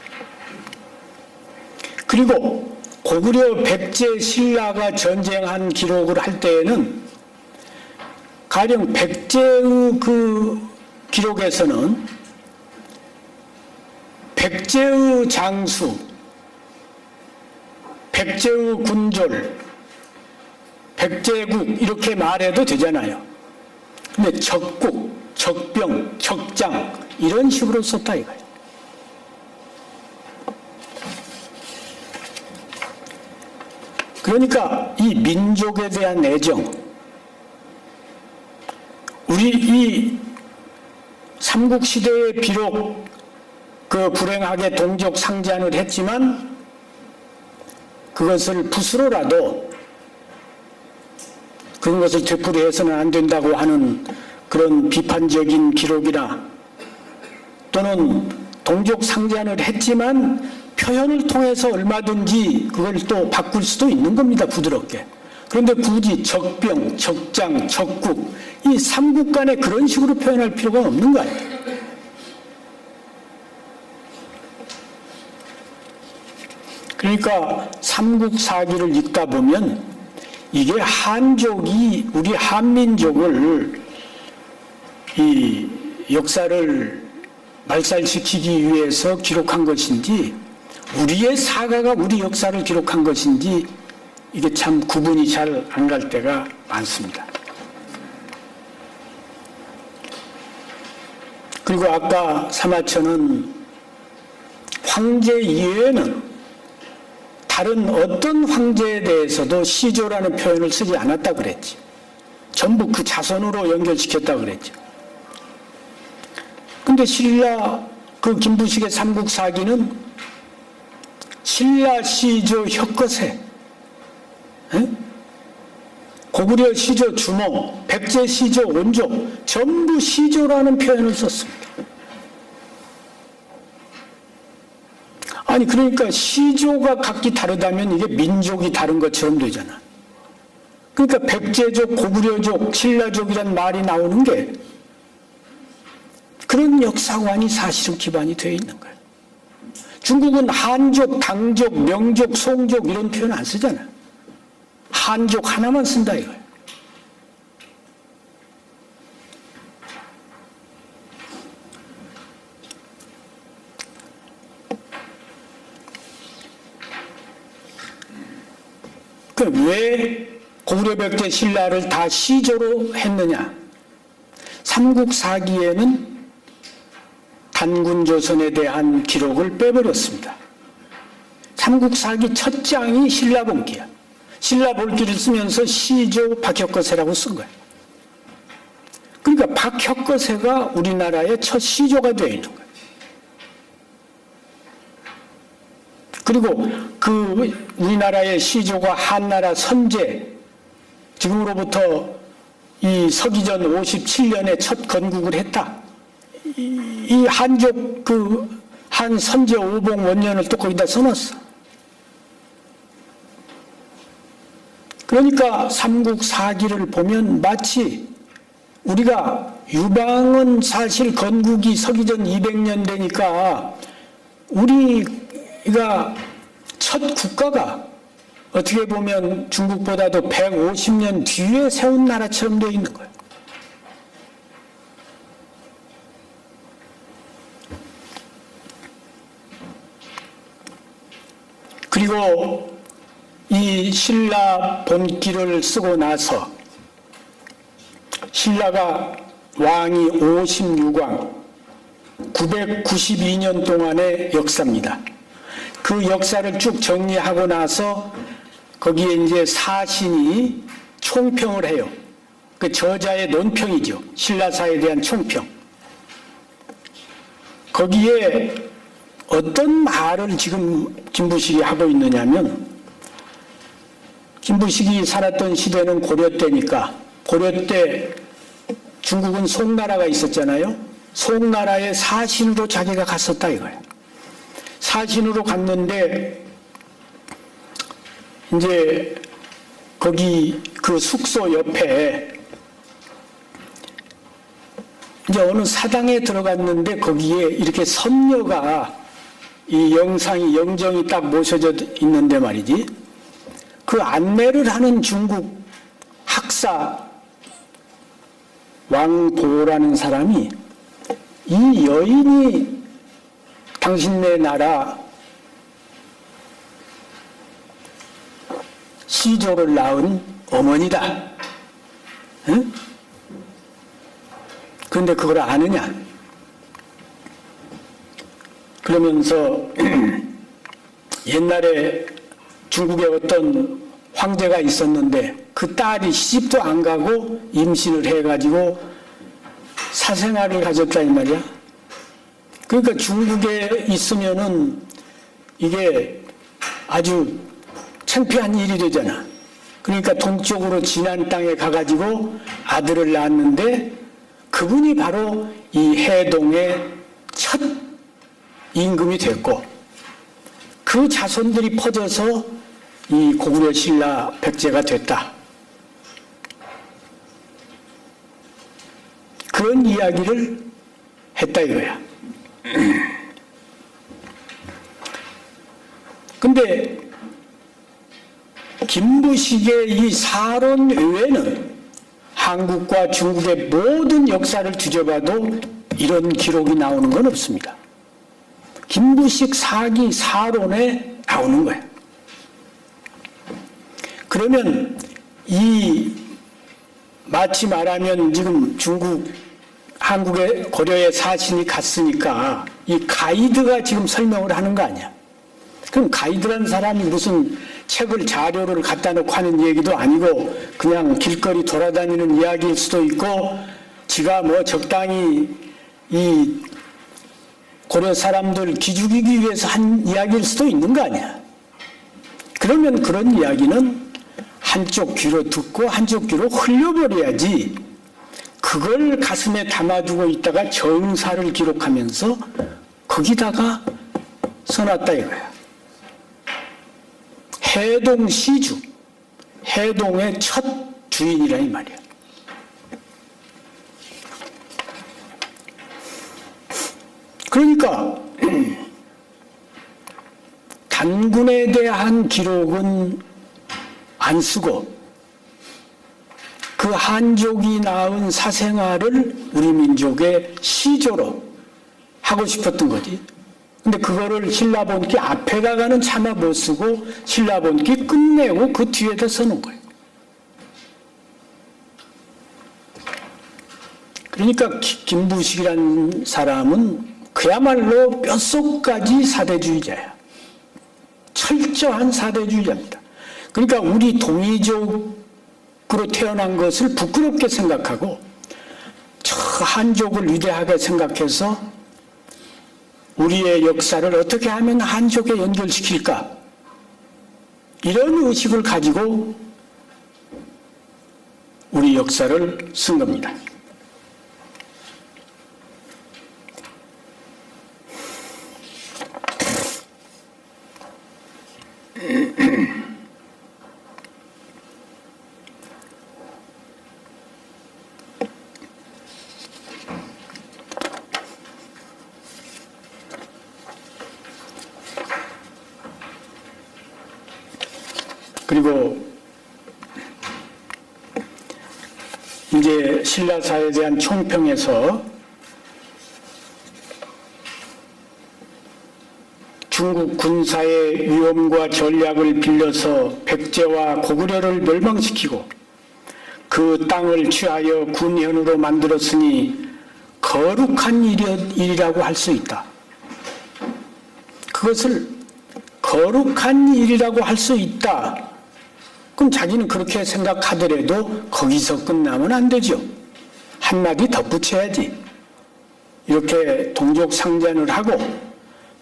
S1: 그리고 고구려 백제 신라가 전쟁한 기록을 할 때에는 가령 백제의 그 기록에서는 백제의 장수, 백제의 군졸, 백제국 이렇게 말해도 되잖아요. 근데 적국, 적병, 적장 이런 식으로 썼다 이거예요. 그러니까 이 민족에 대한 애정, 우리 이 삼국시대에 비록 그 불행하게 동족 상잔을 했지만 그것을 붓으로라도 그런 것을 되풀이해서는 안 된다고 하는 그런 비판적인 기록이나 또는 동족 상잔을 했지만 표현을 통해서 얼마든지 그걸 또 바꿀 수도 있는 겁니다. 부드럽게. 그런데 굳이 적병, 적장, 적국 이 삼국 간에 그런 식으로 표현할 필요가 없는 거 아니에요. 그러니까 삼국사기를 읽다 보면 이게 한족이 우리 한민족을 이 역사를 말살시키기 위해서 기록한 것인지 우리의 사가가 우리 역사를 기록한 것인지 이게 참 구분이 잘 안 갈 때가 많습니다. 그리고 아까 사마천은 황제 이외에는 다른 어떤 황제에 대해서도 시조라는 표현을 쓰지 않았다 그랬지. 전부 그 자손으로 연결시켰다 그랬죠. 근데 신라 그 김부식의 삼국사기는 신라 시조 혁거세, 고구려 시조 주몽, 백제 시조 원조 전부 시조라는 표현을 썼습니다. 아니 그러니까 시조가 각기 다르다면 이게 민족이 다른 것처럼 되잖아. 그러니까 백제족, 고구려족, 신라족이란 말이 나오는 게 그런 역사관이 사실은 기반이 되어 있는 거예요. 중국은 한족, 당족, 명족, 송족 이런 표현 안 쓰잖아. 한족 하나만 쓴다 이거예요. 왜 고구려 백제 신라를 다 시조로 했느냐? 삼국사기에는 단군조선에 대한 기록을 빼버렸습니다. 삼국사기 첫 장이 신라본기야. 신라본기를 쓰면서 시조 박혁거세라고 쓴 거예요. 그러니까 박혁거세가 우리나라의 첫 시조가 되어 있는 거예요. 그리고 그 우리나라의 시조가 한나라 선제, 지금으로부터 이 서기전 57년에 첫 건국을 했다. 이 한족 그 한 선제 오봉 원년을 또 거기다 써놨어. 그러니까 삼국사기를 보면 마치 우리가 유방은 사실 건국이 서기전 200년 되니까 우리가 첫 국가가 어떻게 보면 중국보다도 150년 뒤에 세운 나라처럼 되어 있는 거예요. 그리고 이 신라 본기를 쓰고 나서 신라가 왕이 56왕 992년 동안의 역사입니다. 그 역사를 쭉 정리하고 나서 거기에 이제 사신이 총평을 해요. 그 저자의 논평이죠. 신라사에 대한 총평. 거기에 어떤 말을 지금 김부식이 하고 있느냐면, 김부식이 살았던 시대는 고려 때니까, 고려 때 중국은 송나라가 있었잖아요. 송나라의 사신으로 자기가 갔었다 이거예요. 사신으로 갔는데 이제 거기 그 숙소 옆에 이제 어느 사당에 들어갔는데 거기에 이렇게 선녀가 이 영정이 딱 모셔져 있는데 말이지. 그 안내를 하는 중국 학사 왕보라는 사람이 이 여인이 당신네 나라 시조를 낳은 어머니다. 응? 그런데 그걸 아느냐? 그러면서 옛날에 중국에 어떤 황제가 있었는데 그 딸이 시집도 안 가고 임신을 해가지고 사생아를 가졌다 이 말이야. 그러니까 중국에 있으면은 이게 아주 창피한 일이 되잖아. 그러니까 동쪽으로 진안 땅에 가가지고 아들을 낳았는데 그분이 바로 이 해동의 첫 임금이 됐고 그 자손들이 퍼져서 이 고구려 신라 백제가 됐다. 그런 이야기를 했다 이거야. 근데 김부식의 이 사론 외에는 한국과 중국의 모든 역사를 뒤져봐도 이런 기록이 나오는 건 없습니다. 김부식 사기 사론에 나오는 거예요. 그러면 이 마치 말하면 지금 한국의 고려의 사신이 갔으니까 이 가이드가 지금 설명을 하는 거 아니야. 그럼 가이드라는 사람이 무슨 책을 자료를 갖다 놓고 하는 얘기도 아니고 그냥 길거리 돌아다니는 이야기일 수도 있고 지가 뭐 적당히 이 고려 사람들 기죽이기 위해서 한 이야기일 수도 있는 거 아니야. 그러면 그런 이야기는 한쪽 귀로 듣고 한쪽 귀로 흘려버려야지 그걸 가슴에 담아두고 있다가 정사를 기록하면서 거기다가 써놨다 이거야. 해동 시주, 해동의 첫 주인이라 이 말이야. 그러니까 단군에 대한 기록은 안 쓰고 그 한족이 낳은 사생아를 우리 민족의 시조로 하고 싶었던 거지. 근데 그거를 신라본기 앞에다가는 차마 못 쓰고 신라본기 끝내고 그 뒤에다 써놓은 거예요. 그러니까 김부식이라는 사람은 그야말로 뼛속까지 사대주의자야. 철저한 사대주의자입니다. 그러니까 우리 동이족으로 태어난 것을 부끄럽게 생각하고 저 한족을 위대하게 생각해서 우리의 역사를 어떻게 하면 한족에 연결시킬까? 이런 의식을 가지고 우리 역사를 쓴 겁니다. 그리고 이제 신라사에 대한 총평에서 중국 군사의 위험과 전략을 빌려서 백제와 고구려를 멸망시키고 그 땅을 취하여 군현으로 만들었으니 거룩한 일이라고 할 수 있다. 그것을 거룩한 일이라고 할 수 있다. 그럼 자기는 그렇게 생각하더라도 거기서 끝나면 안 되죠. 한마디 덧붙여야지. 이렇게 동족상잔을 하고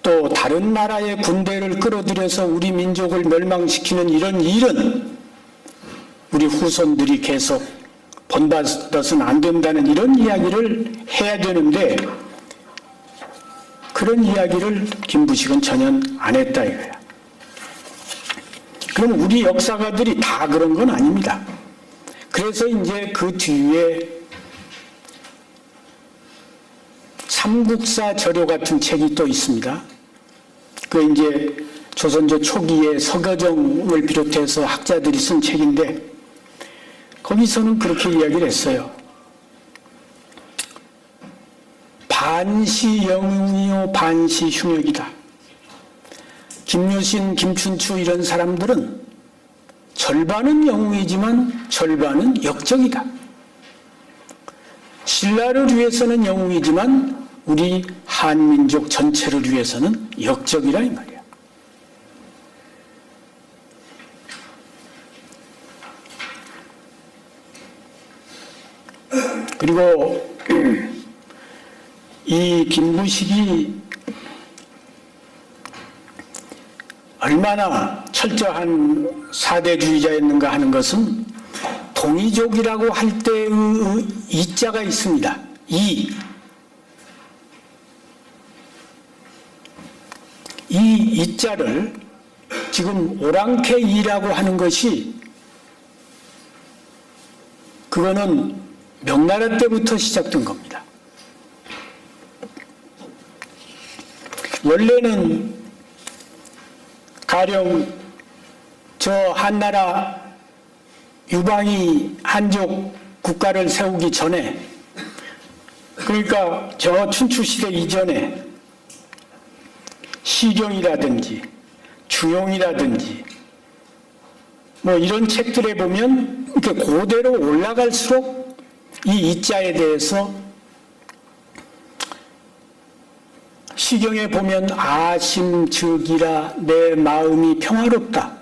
S1: 또 다른 나라의 군대를 끌어들여서 우리 민족을 멸망시키는 이런 일은 우리 후손들이 계속 본받아서는 안 된다는 이런 이야기를 해야 되는데 그런 이야기를 김부식은 전혀 안 했다 이거야. 그럼 우리 역사가들이 다 그런 건 아닙니다. 그래서 이제 그 뒤에 삼국사 저료 같은 책이 또 있습니다. 그 이제 조선조 초기에 서거정을 비롯해서 학자들이 쓴 책인데 거기서는 그렇게 이야기를 했어요. 반시 영웅이요 반시 흉역이다. 김유신, 김춘추 이런 사람들은 절반은 영웅이지만 절반은 역적이다. 신라를 위해서는 영웅이지만 우리 한민족 전체를 위해서는 역적이라 이 말이야. 그리고 이 김부식이 얼마나 철저한 사대주의자였는가 하는 것은 동이족이라고 할 때의 이자가 있습니다. 이 이자를 지금 오랑캐 이라고 하는 것이 그거는 명나라 때부터 시작된 겁니다. 원래는 가령 저 한나라 유방이 한족 국가를 세우기 전에, 그러니까 저 춘추시대 이전에 시경이라든지 주용이라든지 뭐 이런 책들에 보면 이렇게 고대로 올라갈수록 이 이자에 대해서 시경에 보면 아심즉이라 내 마음이 평화롭다.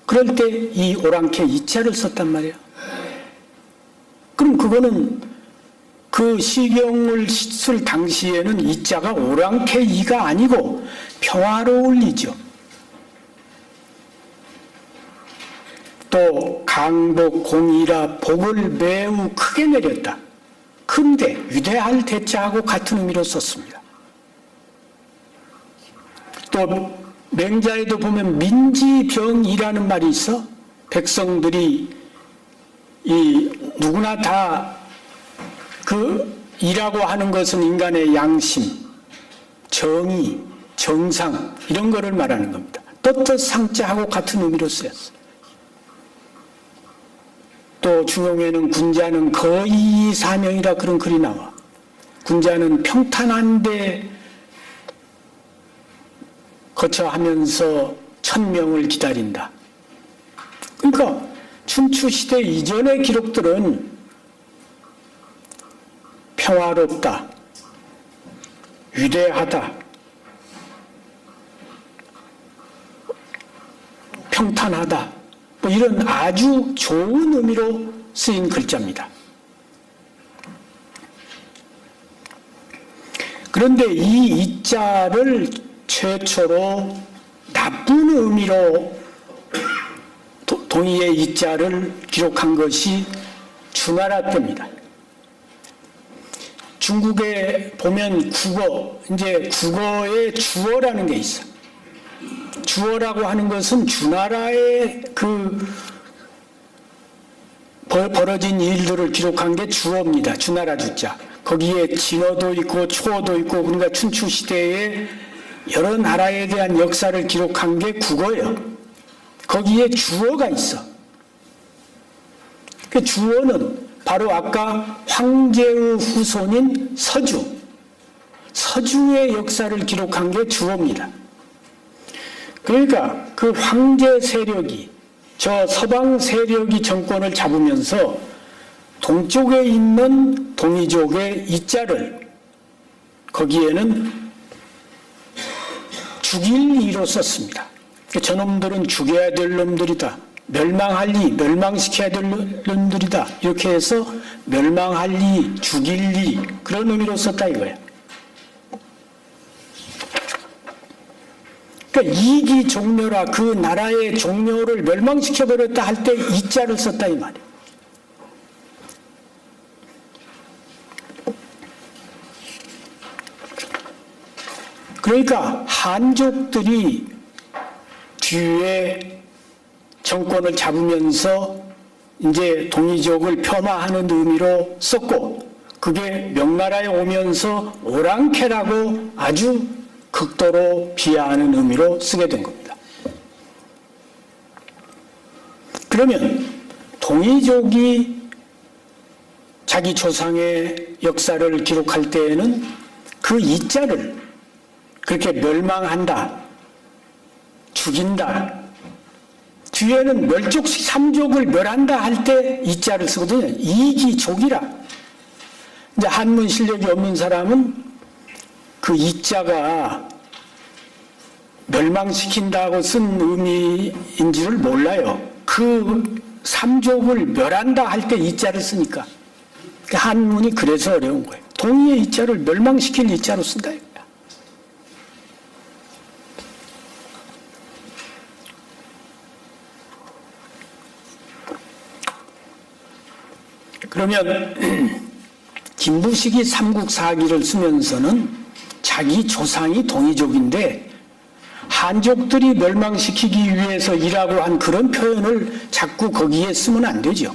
S1: 그럴 때 이 오랑캐 이자를 썼단 말이야. 그럼 그거는 그 시경을 쓸 당시에는 이자가 오랑캐 이가 아니고 평화로울 이죠. 또 강복 공이라 복을 매우 크게 내렸다. 큰대, 위대할 대자하고 같은 의미로 썼습니다. 또 맹자에도 보면 민지병이라는 말이 있어. 백성들이 누구나 다 그 이라고 하는 것은 인간의 양심, 정의, 정상 이런 거를 말하는 겁니다. 떳떳상자하고 같은 의미로 쓰였어. 또 중용에는 군자는 거의 사명이라 그런 글이 나와. 군자는 평탄한데 거쳐하면서 천명을 기다린다. 그러니까 춘추시대 이전의 기록들은 평화롭다, 위대하다, 평탄하다, 뭐 이런 아주 좋은 의미로 쓰인 글자입니다. 그런데 이 이자를 최초로 나쁜 의미로 동의의 이자를 기록한 것이 주나라 때입니다. 중국에 보면 이제 국어에 주어라는 게 있어. 주어라고 하는 것은 주나라의 벌어진 일들을 기록한 게 주어입니다. 주나라 주자. 거기에 진어도 있고 초어도 있고, 그러니까 춘추 시대에 여러 나라에 대한 역사를 기록한 게 국어예요. 거기에 주어가 있어. 그 주어는 바로 아까 황제의 후손인 서주의 역사를 기록한 게 주어입니다. 그러니까 그 황제 세력이, 저 서방 세력이 정권을 잡으면서 동쪽에 있는 동이족의 이자를 거기에는 죽일 이로 썼습니다. 저놈들은 죽여야 될 놈들이다. 멸망할 리, 멸망시켜야 될 놈들이다. 이렇게 해서 멸망할 리, 죽일 리, 그런 의미로 썼다 이거야. 그러니까 이기 종묘라, 그 나라의 종묘를 멸망시켜버렸다 할 때 이자를 썼다 이 말이야. 그러니까 한족들이 뒤에 정권을 잡으면서 이제 동이족을 폄하하는 의미로 썼고, 그게 명나라에 오면서 오랑캐라고 아주 극도로 비하하는 의미로 쓰게 된 겁니다. 그러면 동이족이 자기 조상의 역사를 기록할 때에는 그 이자를 그렇게 멸망한다, 죽인다, 뒤에는 멸족식 삼족을 멸한다 할 때 이자를 쓰거든요. 이기족이라. 이제 한문 실력이 없는 사람은 그 이자가 멸망시킨다고 쓴 의미인지를 몰라요. 그 삼족을 멸한다 할 때 이자를 쓰니까. 한문이 그래서 어려운 거예요. 동의의 이자를 멸망시킬 이자로 쓴다. 그러면 김부식이 삼국사기를 쓰면서는 자기 조상이 동이족인데 한족들이 멸망시키기 위해서 이라고 한 그런 표현을 자꾸 거기에 쓰면 안 되죠.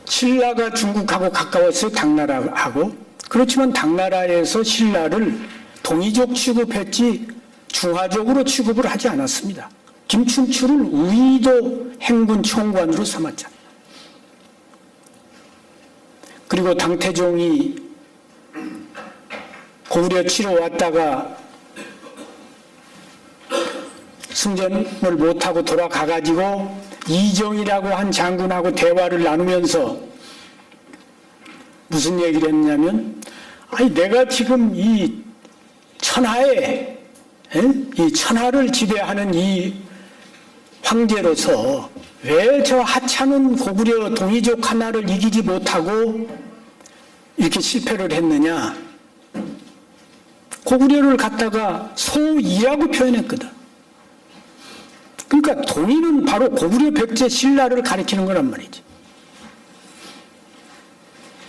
S1: 신라가 중국하고 가까웠어요. 당나라하고. 그렇지만 당나라에서 신라를 동이족 취급했지 중화족으로 취급을 하지 않았습니다. 김춘추를 우의도 행군 총관으로 삼았잖아요. 그리고 당태종이 고구려 치러 왔다가 승전을 못하고 돌아가가지고 이정이라고 한 장군하고 대화를 나누면서 무슨 얘기를 했냐면, 아니 내가 지금 이 천하에 이 천하를 지배하는 이 황제로서 왜 저 하찮은 고구려 동이족 하나를 이기지 못하고 이렇게 실패를 했느냐. 고구려를 갖다가 소이라고 표현했거든. 그러니까 동이는 바로 고구려 백제 신라를 가리키는 거란 말이지.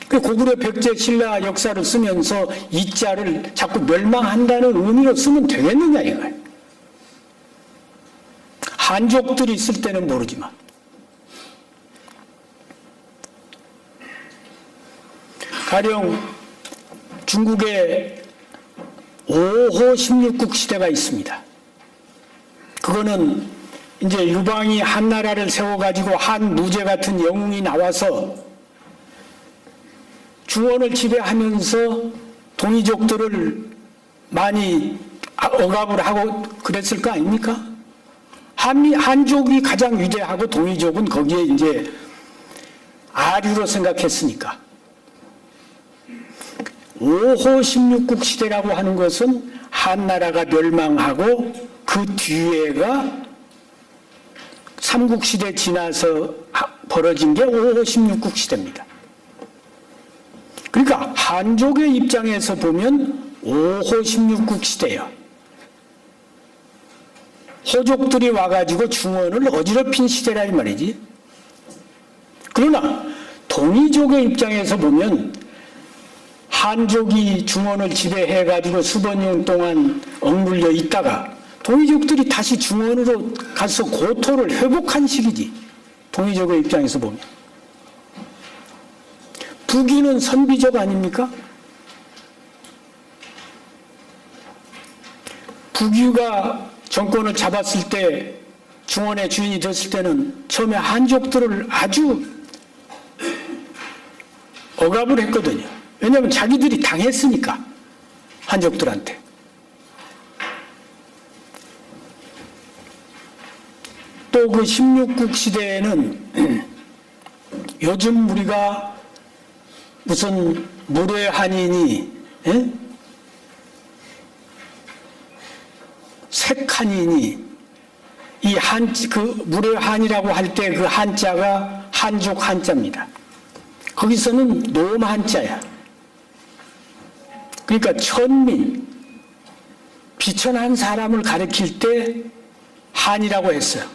S1: 그 고구려 백제 신라 역사를 쓰면서 이자를 자꾸 멸망한다는 의미로 쓰면 되겠느냐 이거야. 한족들이 쓸 때는 모르지만. 가령 중국에 5호 16국 시대가 있습니다. 그거는 이제 유방이 한나라를 세워가지고 한무제 같은 영웅이 나와서 중원을 지배하면서 동이족들을 많이 억압을 하고 그랬을 거 아닙니까? 한족이 가장 위대하고 동이족은 거기에 이제 아류로 생각했으니까. 5호 16국 시대라고 하는 것은 한나라가 멸망하고 그 뒤에가 삼국시대 지나서 벌어진 게 5호 16국 시대입니다. 그러니까 한족의 입장에서 보면 5호 16국 시대예요. 호족들이 와가지고 중원을 어지럽힌 시대라 이 말이지. 그러나 동이족의 입장에서 보면 한족이 중원을 지배해가지고 수백 년 동안 억눌려 있다가 동이족들이 다시 중원으로 가서 고토를 회복한 시기지. 동이족의 입장에서 보면. 북위는 선비족 아닙니까? 북위가 정권을 잡았을 때 중원의 주인이 됐을 때는 처음에 한족들을 아주 억압을 했거든요. 왜냐하면 자기들이 당했으니까 한족들한테. 또 그 16국 시대에는 요즘 우리가 무슨 무례한이니 색한이니 이 그 무례한이라고 할 때 그 한자가 한족 한자입니다. 거기서는 노음 한자야. 그러니까 천민, 비천한 사람을 가리킬 때 한이라고 했어요.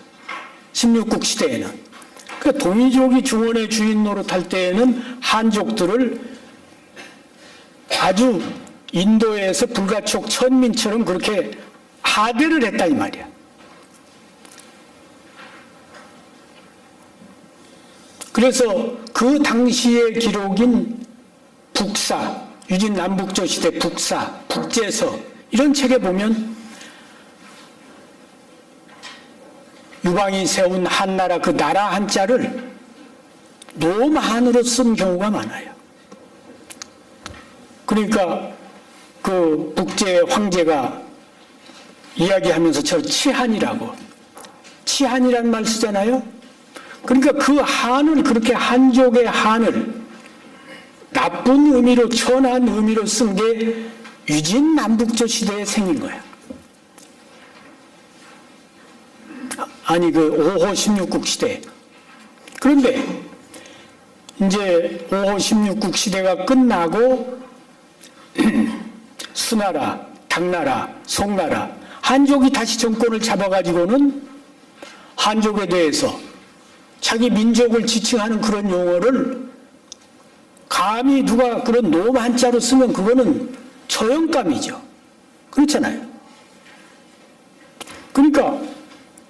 S1: 16국 시대에는. 그러니까 동이족이 중원의 주인 노릇할 때에는 한족들을 아주 인도에서 불가촉 천민처럼 그렇게 하대를 했다 이 말이야. 그래서 그 당시의 기록인 북사, 유진 남북조 시대 북사, 북제서 이런 책에 보면 유방이 세운 한나라 그 나라 한자를 노마한으로 쓴 경우가 많아요. 그러니까 그 북제 황제가 이야기하면서 저 치한이라고 치한이라는 말 쓰잖아요. 그러니까 그 한을 그렇게 한족의 한을 나쁜 의미로 천한 의미로 쓴 게 유진 남북조 시대에 생긴 거야. 아니 그 5호 16국 시대. 그런데 이제 5호 16국 시대가 끝나고 수나라, 당나라, 송나라 한족이 다시 정권을 잡아가지고는 한족에 대해서 자기 민족을 지칭하는 그런 용어를 감히 누가 그런 노마 한자로 쓰면 그거는 처형감이죠. 그렇잖아요. 그러니까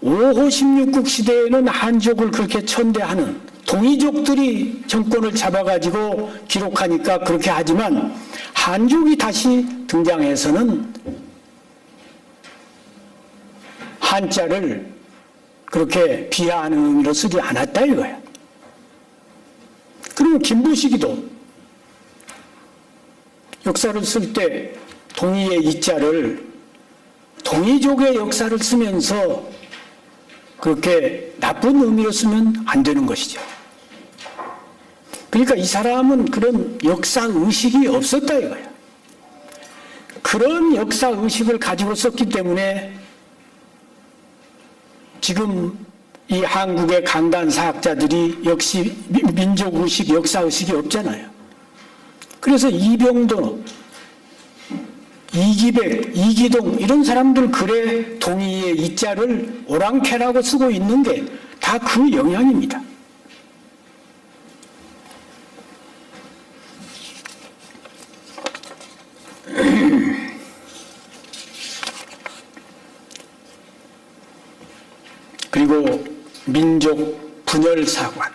S1: 5호 16국 시대에는 한족을 그렇게 천대하는 동이족들이 정권을 잡아가지고 기록하니까 그렇게 하지만 한족이 다시 등장해서는 한자를 그렇게 비하하는 의미로 쓰지 않았다 이거야. 그리고 김부식이도 역사를 쓸 때 동이의 이자를 동이족의 역사를 쓰면서 그렇게 나쁜 의미로 쓰면 안 되는 것이죠. 그러니까 이 사람은 그런 역사 의식이 없었다 이거야. 그런 역사 의식을 가지고 썼기 때문에 지금 이 한국의 강단 사학자들이 역시 민족 의식, 역사 의식이 없잖아요. 그래서 이병도, 이기백, 이기동 이런 사람들 글에 동이의 이자를 오랑캐라고 쓰고 있는 게 다 그 영향입니다. 그리고 민족 분열사관.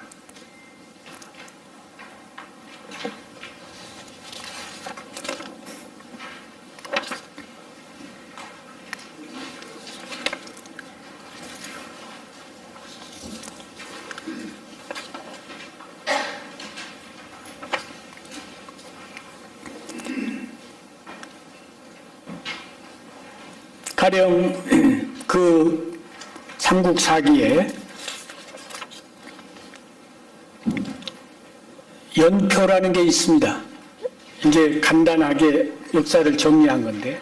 S1: 가령 그 삼국사기에 연표라는 게 있습니다. 이제 간단하게 역사를 정리한 건데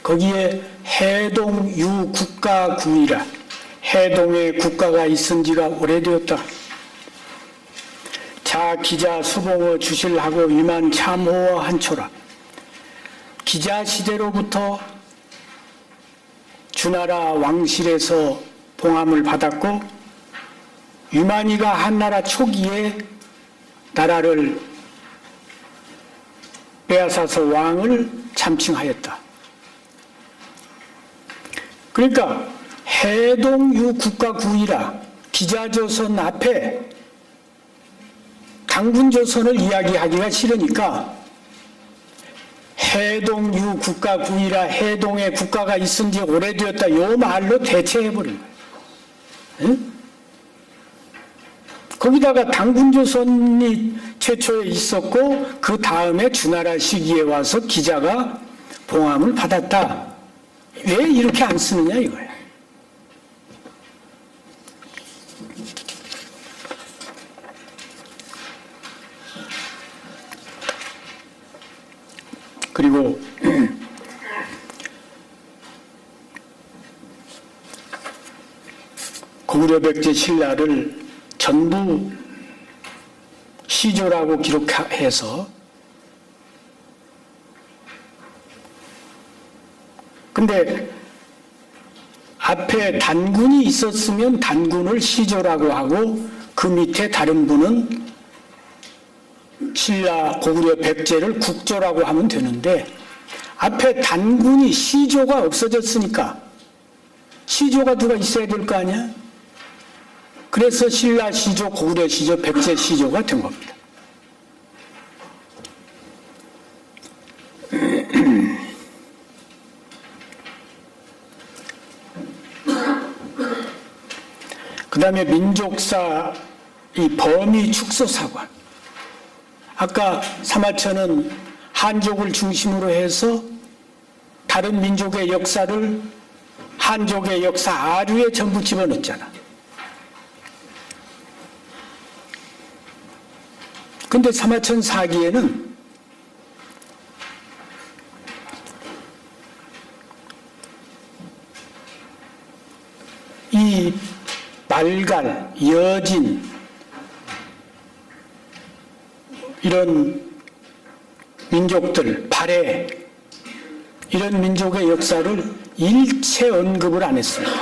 S1: 거기에 해동 유국가구이라 해동에 국가가 있은 지가 오래되었다. 자 기자 수봉어 주실하고 위만 참호어 한초라. 기자 시대로부터 주나라 왕실에서 봉함을 받았고 유만이가 한나라 초기에 나라를 빼앗아서 왕을 참칭하였다. 그러니까 해동유 국가구이라 기자조선 앞에 당군조선을 이야기하기가 싫으니까 해동유 국가구이라 해동에 국가가 있은 지 오래되었다 요 말로 대체해버린 거예요. 응? 거기다가 당군조선이 최초에 있었고 그 다음에 주나라 시기에 와서 기자가 봉함을 받았다. 왜 이렇게 안 쓰느냐 이거야. 그리고 고구려 백제 신라를 전부 시조라고 기록해서 근데 앞에 단군이 있었으면 단군을 시조라고 하고 그 밑에 다른 분은 신라 고구려 백제를 국조라고 하면 되는데 앞에 단군이 시조가 없어졌으니까 시조가 누가 있어야 될 거 아니야? 그래서 신라 시조, 고구려 시조, 백제 시조가 된 겁니다. 그 다음에 민족사 이 범위 축소사관. 아까 사마천은 한족을 중심으로 해서 다른 민족의 역사를 한족의 역사 아류에 전부 집어넣었잖아. 근데 사마천 사기에는 이 말갈, 여진 이런 민족들, 발해 이런 민족의 역사를 일체 언급을 안 했습니다.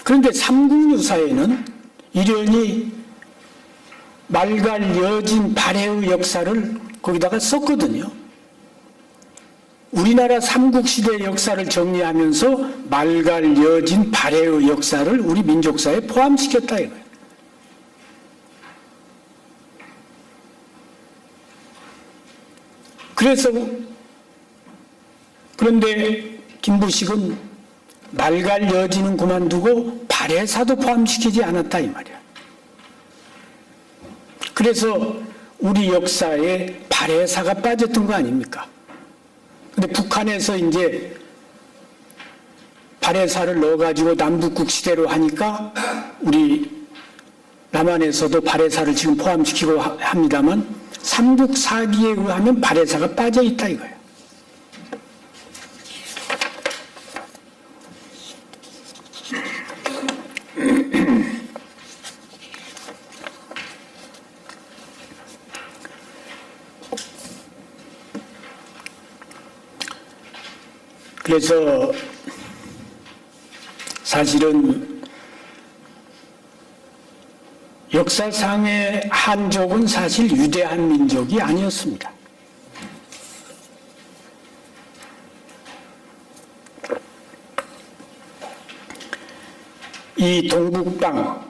S1: 그런데 삼국유사에는 이련이 말갈, 여진, 발해의 역사를 거기다가 썼거든요. 우리나라 삼국시대 역사를 정리하면서 말갈, 여진, 발해의 역사를 우리 민족사에 포함시켰다 이거예요. 그런데 김부식은 말갈, 여진은 그만두고 발해사도 포함시키지 않았다 이 말이야. 그래서 우리 역사에 발해사가 빠졌던 거 아닙니까? 근데 북한에서 이제 발해사를 넣어가지고 남북국 시대로 하니까 우리 남한에서도 발해사를 지금 포함시키고 합니다만 삼국사기에 의하면 발해사가 빠져있다 이거예요. 그래서 사실은 역사상의 한족은 사실 위대한 민족이 아니었습니다. 이 동북방,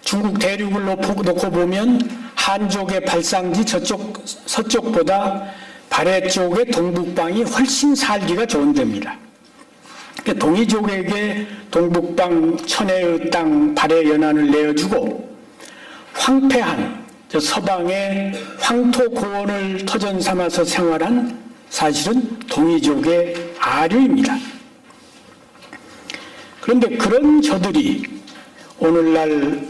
S1: 중국 대륙을 놓고 보면 한족의 발상지 서쪽보다 발해 쪽의 동북방이 훨씬 살기가 좋은 데입니다. 동이족에게 동북방 천혜의 땅 발해 연안을 내어주고 황폐한 서방의 황토 고원을 터전 삼아서 생활한 사실은 동이족의 아류입니다. 그런데 그런 저들이 오늘날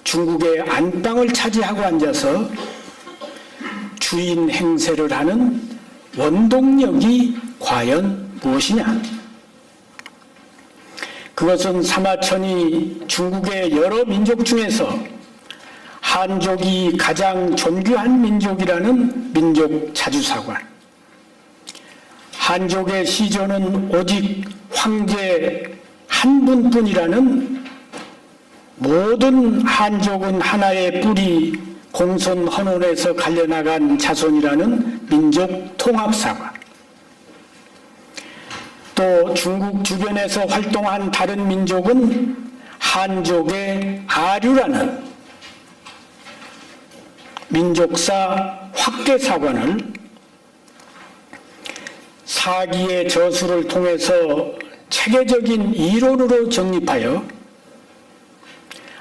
S1: 중국의 안방을 차지하고 앉아서 주인 행세를 하는 원동력이 과연 무엇이냐? 그것은 사마천이 중국의 여러 민족 중에서 한족이 가장 존귀한 민족이라는 민족 자주사관, 한족의 시조는 오직 황제 한 분뿐이라는 모든 한족은 하나의 뿌리 공손 헌원에서 갈려나간 자손이라는 민족 통합사관, 또 중국 주변에서 활동한 다른 민족은 한족의 아류라는 민족사 확대사관을 사기의 저수를 통해서 체계적인 이론으로 정립하여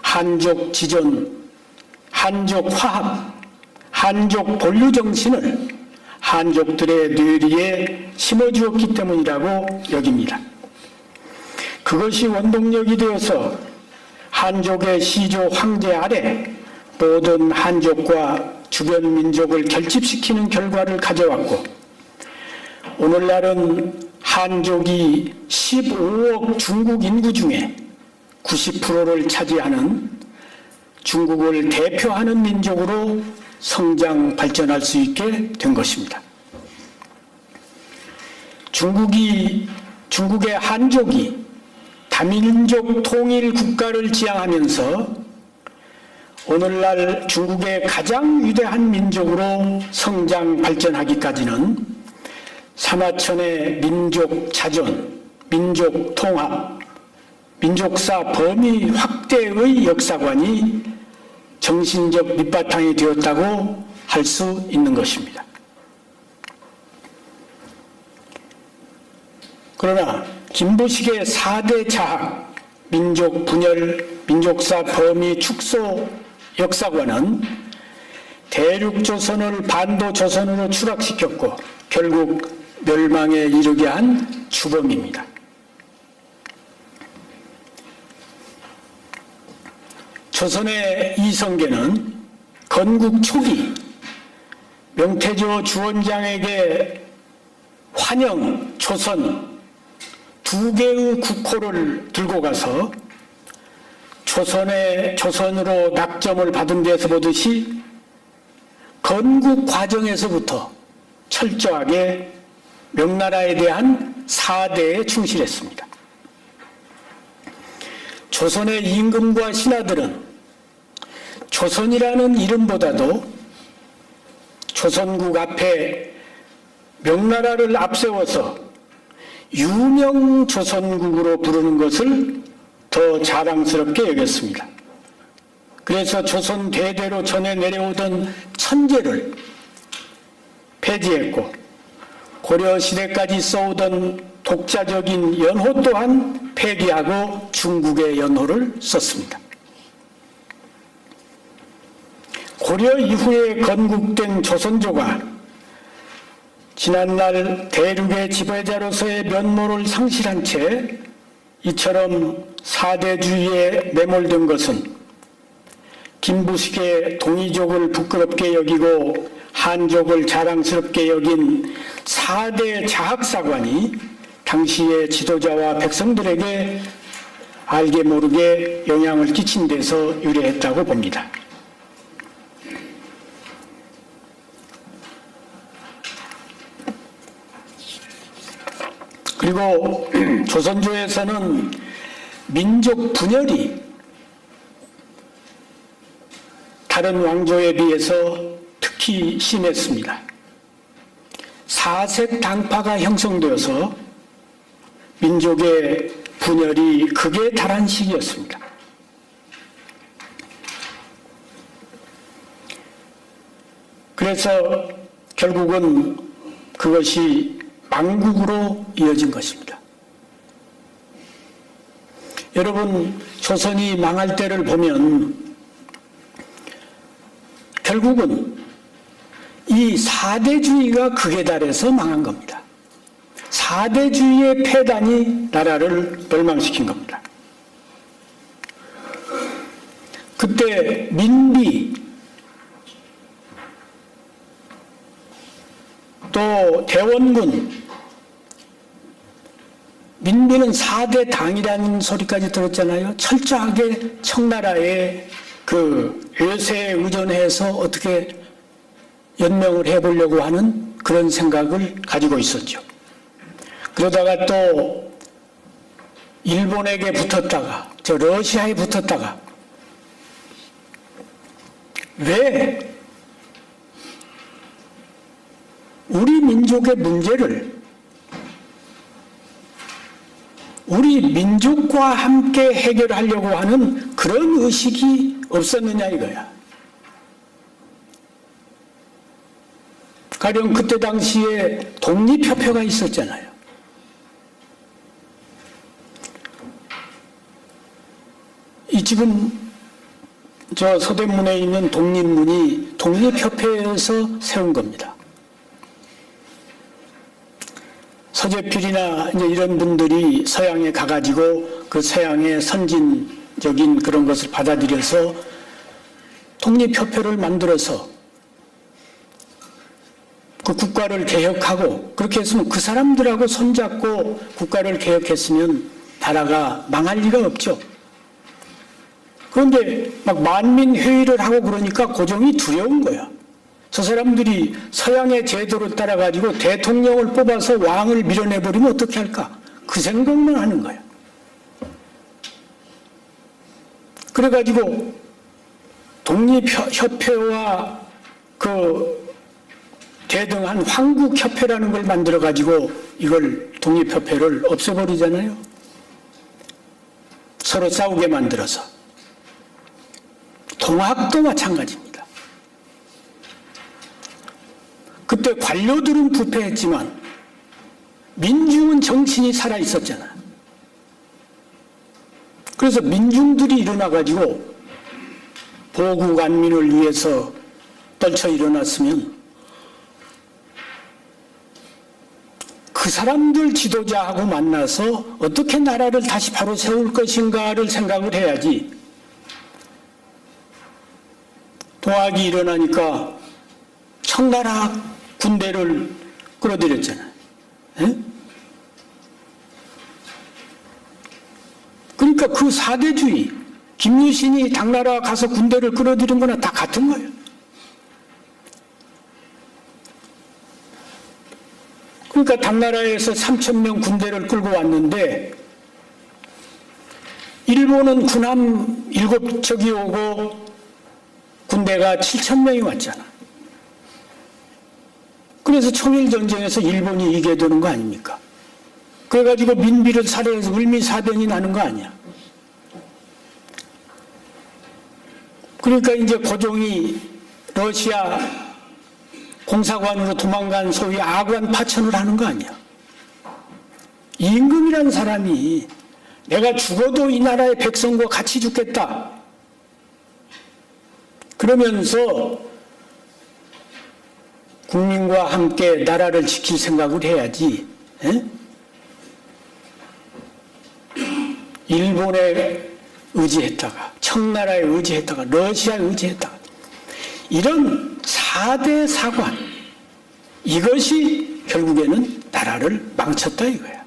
S1: 한족 지존, 한족 화합, 한족 본류 정신을 한족들의 뇌리에 심어주었기 때문이라고 여깁니다. 그것이 원동력이 되어서 한족의 시조 황제 아래 모든 한족과 주변 민족을 결집시키는 결과를 가져왔고, 오늘날은 한족이 15억 중국 인구 중에 90%를 차지하는 중국을 대표하는 민족으로 성장 발전할 수 있게 된 것입니다. 중국의 한족이 다민족 통일 국가를 지향하면서 오늘날 중국의 가장 위대한 민족으로 성장 발전하기까지는 사마천의 민족 자존, 민족 통합, 민족사 범위 확대의 역사관이 정신적 밑바탕이 되었다고 할 수 있는 것입니다. 그러나 김부식의 4대 자학, 민족 분열, 민족사 범위 축소 역사관은 대륙조선을 반도조선으로 추락시켰고 결국 멸망에 이르게 한 주범입니다. 조선의 이성계는 건국 초기 명태조 주원장에게 환영, 조선 두 개의 국호를 들고 가서 조선으로 낙점을 받은 데서 보듯이 건국 과정에서부터 철저하게 명나라에 대한 사대에 충실했습니다. 조선의 임금과 신하들은 조선이라는 이름보다도 조선국 앞에 명나라를 앞세워서 유명 조선국으로 부르는 것을 더 자랑스럽게 여겼습니다. 그래서 조선 대대로 전해 내려오던 천제를 폐지했고 고려시대까지 써오던 독자적인 연호 또한 폐기하고 중국의 연호를 썼습니다. 고려 이후에 건국된 조선조가 지난날 대륙의 지배자로서의 면모를 상실한 채 이처럼 사대주의에 매몰된 것은 김부식의 동이족을 부끄럽게 여기고 한족을 자랑스럽게 여긴 4대 자학사관이 당시의 지도자와 백성들에게 알게 모르게 영향을 끼친 데서 유래했다고 봅니다. 그리고 조선조에서는 민족 분열이 다른 왕조에 비해서 특히 심했습니다. 사색 당파가 형성되어서 민족의 분열이 극에 달한 시기였습니다. 그래서 결국은 그것이 망국으로 이어진 것입니다. 여러분, 조선이 망할 때를 보면 결국은 이 사대주의가 극에 달해서 망한 겁니다. 사대주의의 폐단이 나라를 멸망시킨 겁니다. 그때 민비 또 대원군, 민비는 4대 당이라는 소리까지 들었잖아요. 철저하게 청나라의 그 외세에 의존해서 어떻게 연명을 해보려고 하는 그런 생각을 가지고 있었죠. 그러다가 또 일본에게 붙었다가 러시아에 붙었다가 왜 우리 민족의 문제를 우리 민족과 함께 해결하려고 하는 그런 의식이 없었느냐 이거야. 가령 그때 당시에 독립협회가 있었잖아요. 이 지금 저 서대문에 있는 독립문이 독립협회에서 세운 겁니다. 서재필이나 이제 이런 분들이 서양에 가가지고 그 서양의 선진적인 그런 것을 받아들여서 독립협회를 만들어서 그 국가를 개혁하고 그렇게 했으면 그 사람들하고 손잡고 국가를 개혁했으면 나라가 망할 리가 없죠. 그런데 막 만민회의를 하고 그러니까 고종이 두려운 거야. 저 사람들이 서양의 제도를 따라가지고 대통령을 뽑아서 왕을 밀어내버리면 어떻게 할까? 그 생각만 하는 거예요. 그래가지고 독립협회와 그 대등한 황국협회라는 걸 만들어가지고 이걸 독립협회를 없애버리잖아요. 서로 싸우게 만들어서. 동학도 마찬가지입니다. 그때 관료들은 부패했지만 민중은 정신이 살아있었잖아. 그래서 민중들이 일어나가지고 보국 안민을 위해서 떨쳐 일어났으면 그 사람들 지도자하고 만나서 어떻게 나라를 다시 바로 세울 것인가를 생각을 해야지. 동학이 일어나니까 청나라 군대를 끌어들였잖아요. 에? 그러니까 그 사대주의, 김유신이 당나라 가서 군대를 끌어들인 거나 다 같은 거예요. 그러니까 당나라에서 3,000명 군대를 끌고 왔는데 일본은 군함 7척이 오고 군대가 7,000명이 왔잖아. 그래서 청일전쟁에서 일본이 이겨야 되는 거 아닙니까? 그래가지고 민비를 살해해서 을미사변이 나는 거 아니야. 그러니까 이제 고종이 러시아 공사관으로 도망간 소위 아관 파천을 하는 거 아니야. 임금이란 사람이 내가 죽어도 이 나라의 백성과 같이 죽겠다. 그러면서 국민과 함께 나라를 지킬 생각을 해야지. 에? 일본에 의지했다가 청나라에 의지했다가 러시아에 의지했다가 이런 4대 사관, 이것이 결국에는 나라를 망쳤다 이거야.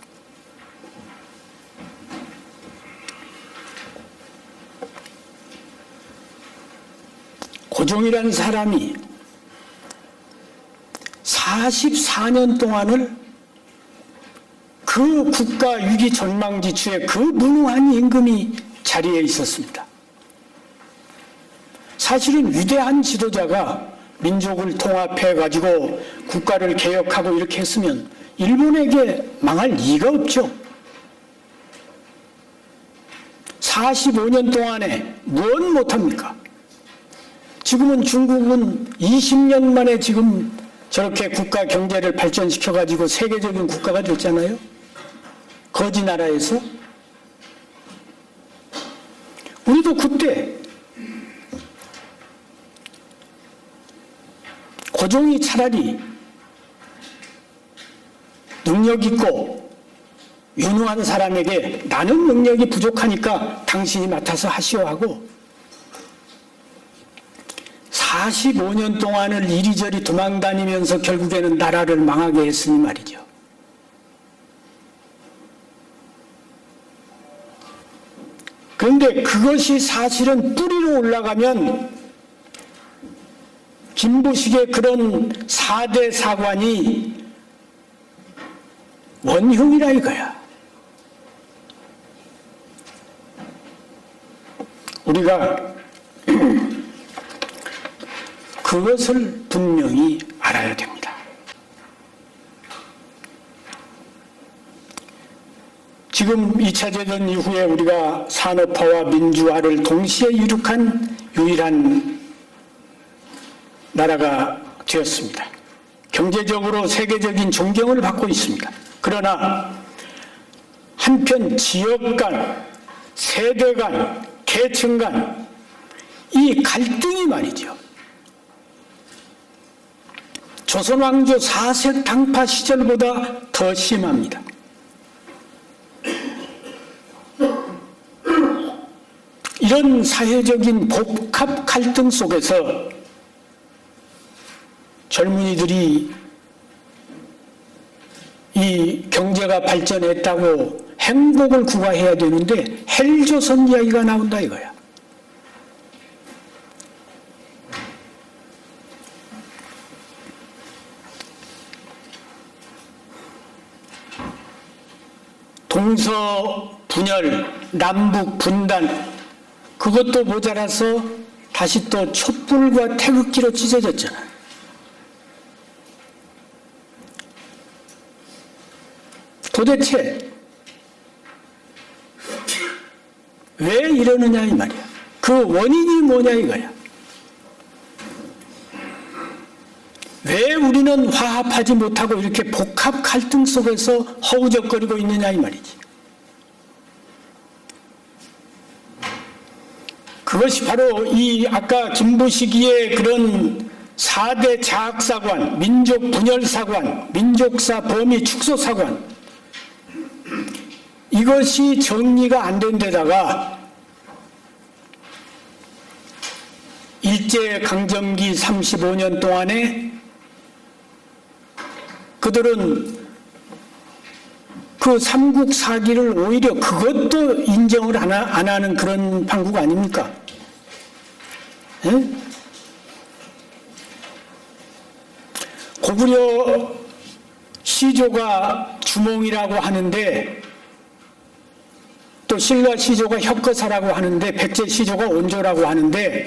S1: 고종이라는 사람이 44년 동안을 그 국가 위기 전망지추에 그 무능한 임금이 자리에 있었습니다. 사실은 위대한 지도자가 민족을 통합해가지고 국가를 개혁하고 이렇게 했으면 일본에게 망할 이가 없죠. 45년 동안에 무엇 못합니까? 지금은 중국은 20년 만에 지금 저렇게 국가 경제를 발전시켜가지고 세계적인 국가가 됐잖아요. 거지 나라에서. 우리도 그때 고종이 차라리 능력 있고 유능한 사람에게 나는 능력이 부족하니까 당신이 맡아서 하시오 하고 45년 동안을 이리저리 도망다니면서 결국에는 나라를 망하게 했으니 말이죠. 그런데 그것이 사실은 뿌리로 올라가면 김부식의 그런 4대 사관이 원흉이라 이거야. 우리가 그것을 분명히 알아야 됩니다. 지금 2차 대전 이후에 우리가 산업화와 민주화를 동시에 이룩한 유일한 나라가 되었습니다. 경제적으로 세계적인 존경을 받고 있습니다. 그러나 한편 지역 간, 세대 간, 계층 간 이 갈등이 말이죠. 조선왕조 4색 당파 시절보다 더 심합니다. 이런 사회적인 복합 갈등 속에서 젊은이들이 이 경제가 발전했다고 행복을 구가해야 되는데 헬조선 이야기가 나온다 이거야. 동서 분열, 남북 분단, 그것도 모자라서 다시 또 촛불과 태극기로 찢어졌잖아요. 도대체 왜 이러느냐 이 말이야. 그 원인이 뭐냐 이거야. 왜 우리는 화합하지 못하고 이렇게 복합 갈등 속에서 허우적거리고 있느냐 이 말이지. 그것이 바로 이 아까 김부식이의 그런 4대 자학사관, 민족분열사관, 민족사 범위 축소사관, 이것이 정리가 안 된 데다가 일제강점기 35년 동안에 그들은 그 삼국 사기를 오히려 그것도 인정을 안 하는 그런 판국 아닙니까? 예? 고구려 시조가 주몽이라고 하는데 또 신라 시조가 혁거사라고 하는데 백제 시조가 온조라고 하는데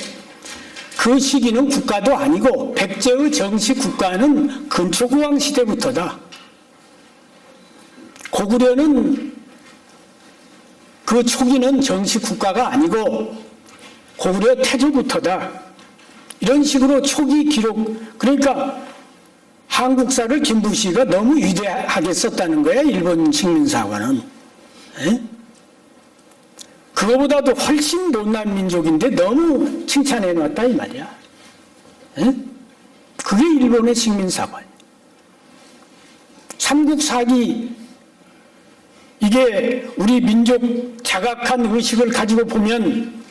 S1: 그 시기는 국가도 아니고 백제의 정식 국가는 근초고왕 시대부터다. 고구려는 그 초기는 정식 국가가 아니고 고구려 태조부터다. 이런 식으로 초기 기록, 그러니까 한국사를 김부시가 너무 위대하게 썼다는 거야, 일본 식민사관은. 에? 그거보다도 훨씬 못난 민족인데 너무 칭찬해놨다 이 말이야. 에? 그게 일본의 식민사관. 삼국사기, 이게 우리 민족 자각한 의식을 가지고 보면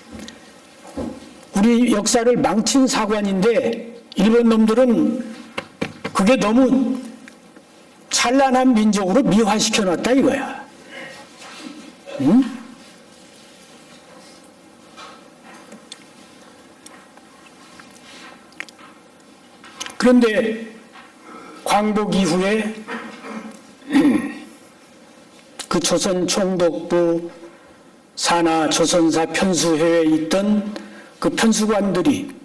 S1: 우리 역사를 망친 사관인데 일본 놈들은 그게 너무 찬란한 민족으로 미화시켜놨다 이거야. 응? 그런데 광복 이후에 그 조선 총독부 산하 조선사 편수회에 있던 그 편수관들이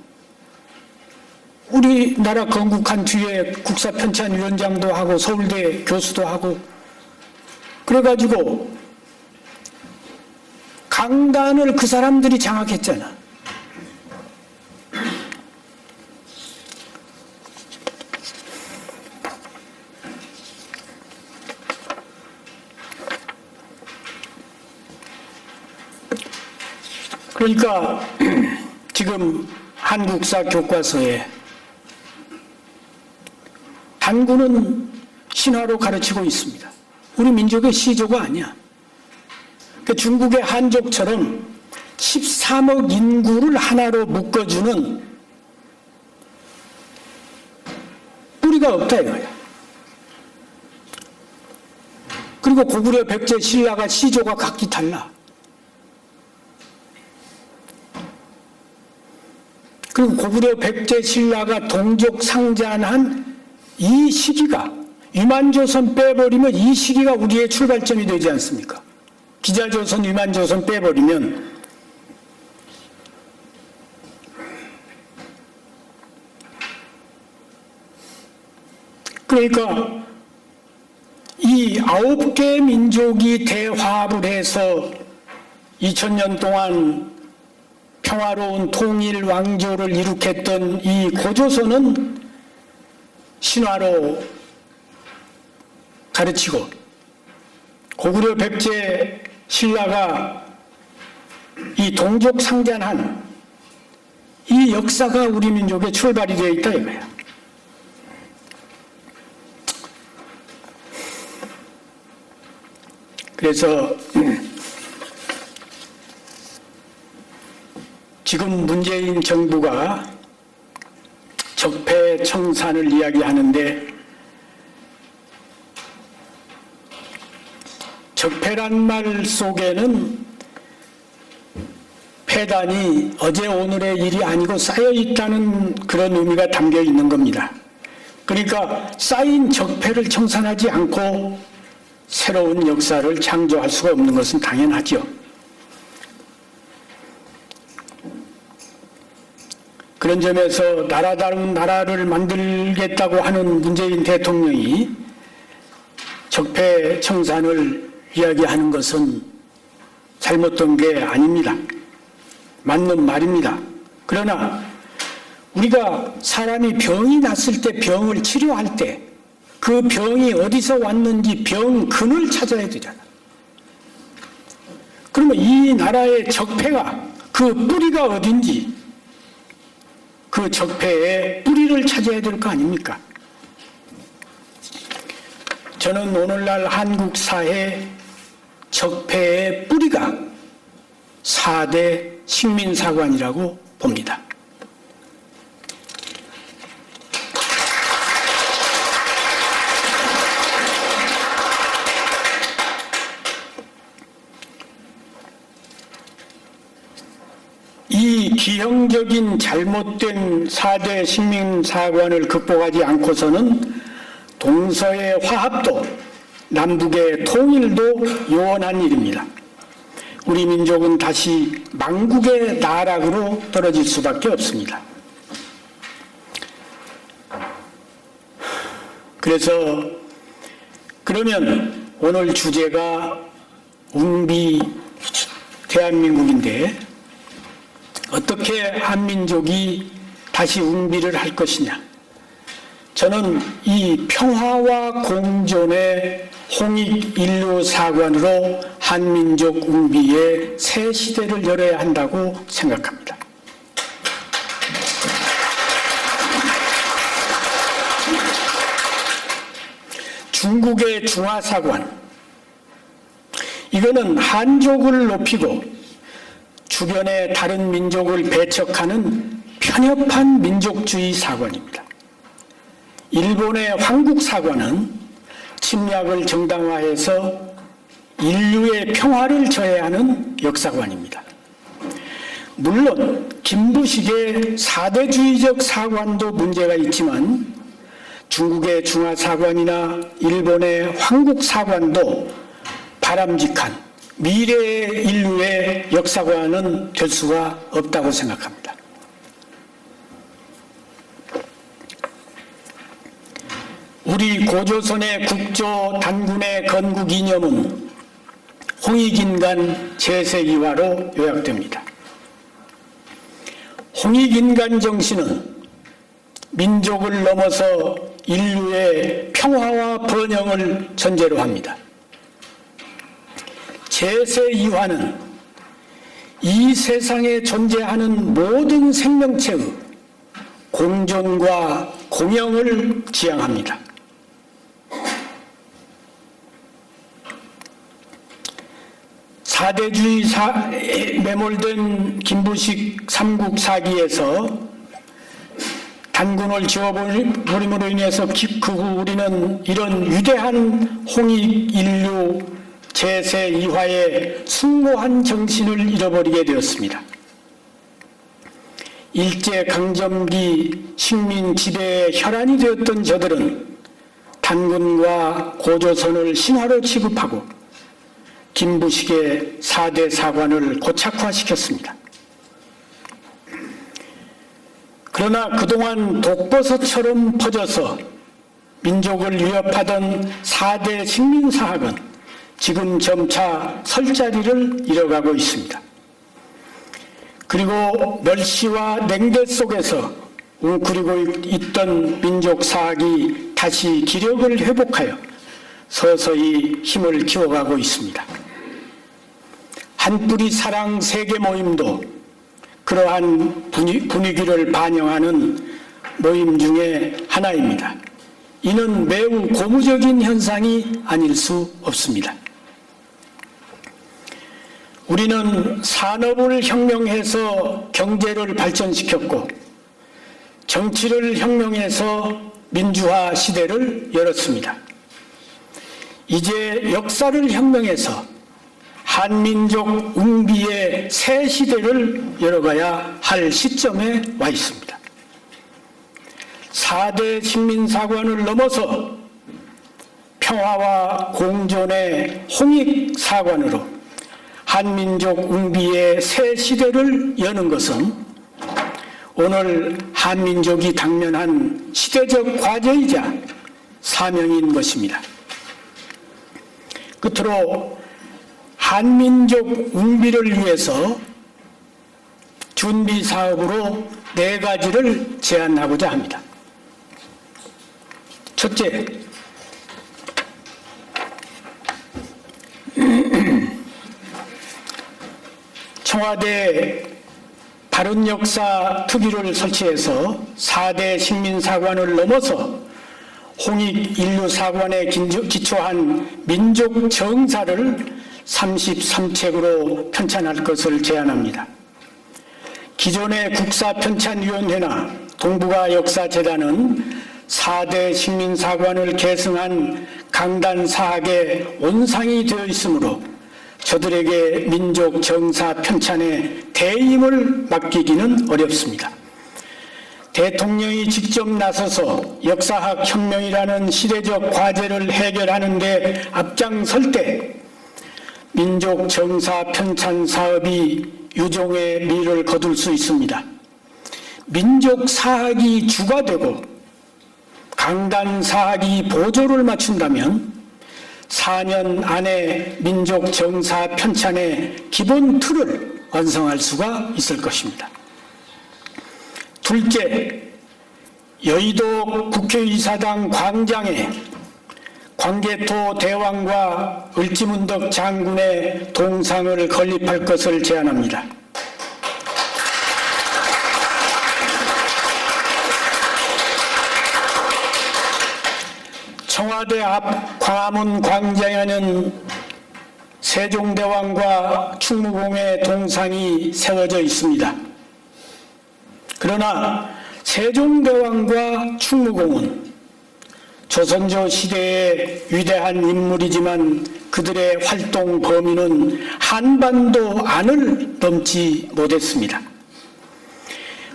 S1: 우리나라 건국한 뒤에 국사편찬위원장도 하고 서울대 교수도 하고 그래가지고 강단을 그 사람들이 장악했잖아. 그러니까 지금 한국사 교과서에 단군은 신화로 가르치고 있습니다. 우리 민족의 시조가 아니야. 그러니까 중국의 한족처럼 13억 인구를 하나로 묶어주는 뿌리가 없다 이거야. 그리고 고구려, 백제, 신라가 시조가 각기 달라. 그리고 고구려, 백제, 신라가 동족 상잔한 이 시기가, 위만조선 빼버리면 이 시기가 우리의 출발점이 되지 않습니까? 기자조선, 위만조선 빼버리면. 그러니까 이 9개 민족이 대화합을 해서 2000년 동안 평화로운 통일 왕조를 이룩했던 이 고조선은 신화로 가르치고 고구려, 백제, 신라가 이 동족 상잔한 이 역사가 우리 민족의 출발이 되어 있다 이거야. 그래서 지금 문재인 정부가 적폐청산을 이야기하는데 적폐란 말 속에는 폐단이 어제 오늘의 일이 아니고 쌓여 있다는 그런 의미가 담겨 있는 겁니다. 그러니까 쌓인 적폐를 청산하지 않고 새로운 역사를 창조할 수가 없는 것은 당연하죠. 그런 점에서 나라다운 나라를 만들겠다고 하는 문재인 대통령이 적폐청산을 이야기하는 것은 잘못된 게 아닙니다. 맞는 말입니다. 그러나 우리가 사람이 병이 났을 때 병을 치료할 때 그 병이 어디서 왔는지 병 근을 찾아야 되잖아. 그러면 이 나라의 적폐가 그 뿌리가 어딘지 그 적폐의 뿌리를 찾아야 될 거 아닙니까? 저는 오늘날 한국 사회 적폐의 뿌리가 4대 식민사관이라고 봅니다. 이 기형적인 잘못된 4대 식민사관을 극복하지 않고서는 동서의 화합도 남북의 통일도 요원한 일입니다. 우리 민족은 다시 망국의 나락으로 떨어질 수밖에 없습니다. 그래서 그러면 오늘 주제가 웅비 대한민국인데 어떻게 한민족이 다시 웅비를 할 것이냐. 저는 이 평화와 공존의 홍익인류사관으로 한민족 웅비의 새 시대를 열어야 한다고 생각합니다. 중국의 중화사관, 이거는 한족을 높이고 주변의 다른 민족을 배척하는 편협한 민족주의 사관입니다. 일본의 황국사관은 침략을 정당화해서 인류의 평화를 저해하는 역사관입니다. 물론 김부식의 사대주의적 사관도 문제가 있지만 중국의 중화사관이나 일본의 황국사관도 바람직한 미래의 인류의 역사관은 될 수가 없다고 생각합니다. 우리 고조선의 국조 단군의 건국 이념은 홍익인간 제세이화로 요약됩니다. 홍익인간 정신은 민족을 넘어서 인류의 평화와 번영을 전제로 합니다. 제세이화는 이 세상에 존재하는 모든 생명체의 공존과 공영을 지향합니다. 사대주의 매몰된 김부식 삼국사기에서 단군을 지워버림으로 인해서 그 후 우리는 이런 위대한 홍익인류 제세이화의 숭고한 정신을 잃어버리게 되었습니다. 일제강점기 식민 지배의 혈안이 되었던 저들은 단군과 고조선을 신화로 취급하고 김부식의 4대 사관을 고착화시켰습니다. 그러나 그동안 독버섯처럼 퍼져서 민족을 위협하던 4대 식민사학은 지금 점차 설 자리를 잃어가고 있습니다. 그리고 멸시와 냉대 속에서 웅크리고 있던 민족사학이 다시 기력을 회복하여 서서히 힘을 키워가고 있습니다. 한뿌리 사랑 세계 모임도 그러한 분위기를 반영하는 모임 중에 하나입니다. 이는 매우 고무적인 현상이 아닐 수 없습니다. 우리는 산업을 혁명해서 경제를 발전시켰고 정치를 혁명해서 민주화 시대를 열었습니다. 이제 역사를 혁명해서 한민족 웅비의 새 시대를 열어가야 할 시점에 와 있습니다. 4대 식민사관을 넘어서 평화와 공존의 홍익사관으로 한민족 웅비의 새 시대를 여는 것은 오늘 한민족이 당면한 시대적 과제이자 사명인 것입니다. 끝으로 한민족 웅비를 위해서 준비 사업으로 4가지를 제안하고자 합니다. 첫째, 청와대 바른역사 특위를 설치해서 4대 식민사관을 넘어서 홍익인류사관에 기초한 민족정사를 33책으로 편찬할 것을 제안합니다. 기존의 국사편찬위원회나 동북아 역사재단은 4대 식민사관을 계승한 강단사학의 온상이 되어 있으므로 저들에게 민족 정사 편찬의 대임을 맡기기는 어렵습니다. 대통령이 직접 나서서 역사학 혁명이라는 시대적 과제를 해결하는 데 앞장설 때 민족 정사 편찬 사업이 유종의 미를 거둘 수 있습니다. 민족 사학이 주가 되고 강단 사학이 보조를 맞춘다면 4년 안에 민족 정사 편찬의 기본 틀을 완성할 수가 있을 것입니다. 둘째, 여의도 국회의사당 광장에 광개토 대왕과 을지문덕 장군의 동상을 건립할 것을 제안합니다. 청와대 앞 광화문 광장에는 세종대왕과 충무공의 동상이 세워져 있습니다. 그러나 세종대왕과 충무공은 조선조 시대의 위대한 인물이지만 그들의 활동 범위는 한반도 안을 넘지 못했습니다.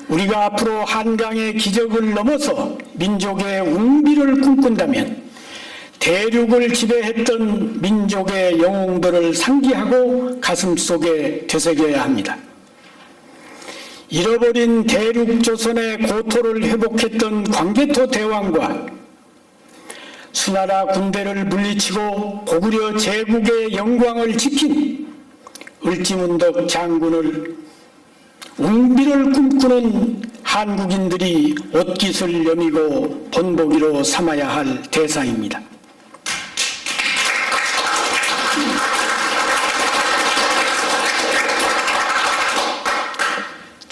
S1: 우리가 앞으로 한강의 기적을 넘어서 민족의 웅비를 꿈꾼다면 대륙을 지배했던 민족의 영웅들을 상기하고 가슴속에 되새겨야 합니다. 잃어버린 대륙 조선의 고토를 회복했던 광개토 대왕과 수나라 군대를 물리치고 고구려 제국의 영광을 지킨 을지문덕 장군을 웅비를 꿈꾸는 한국인들이 옷깃을 여미고 본보기로 삼아야 할 대상입니다.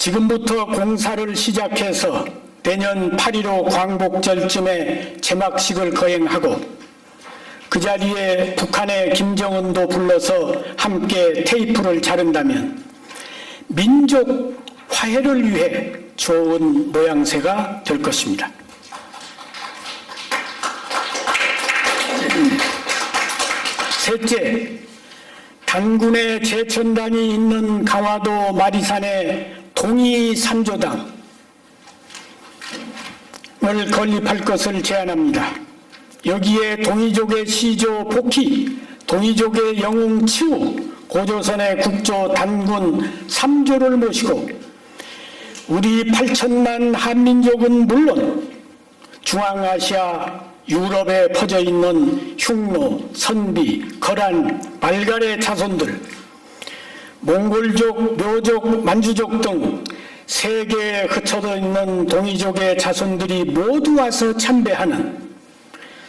S1: 지금부터 공사를 시작해서 내년 8.15 광복절쯤에 개막식을 거행하고 그 자리에 북한의 김정은도 불러서 함께 테이프를 자른다면 민족 화해를 위해 좋은 모양새가 될 것입니다. 셋째, 단군의 제천당이 있는 강화도 마리산에 동의산조당을 건립할 것을 제안합니다. 여기에 동이족의 시조 복희, 동이족의 영웅 치우, 고조선의 국조 단군 3조를 모시고 우리 8천만 한민족은 물론 중앙아시아, 유럽에 퍼져 있는 흉노, 선비, 거란, 발갈의 자손들, 몽골족, 묘족, 만주족 등 세계에 흩어져 있는 동이족의 자손들이 모두 와서 참배하는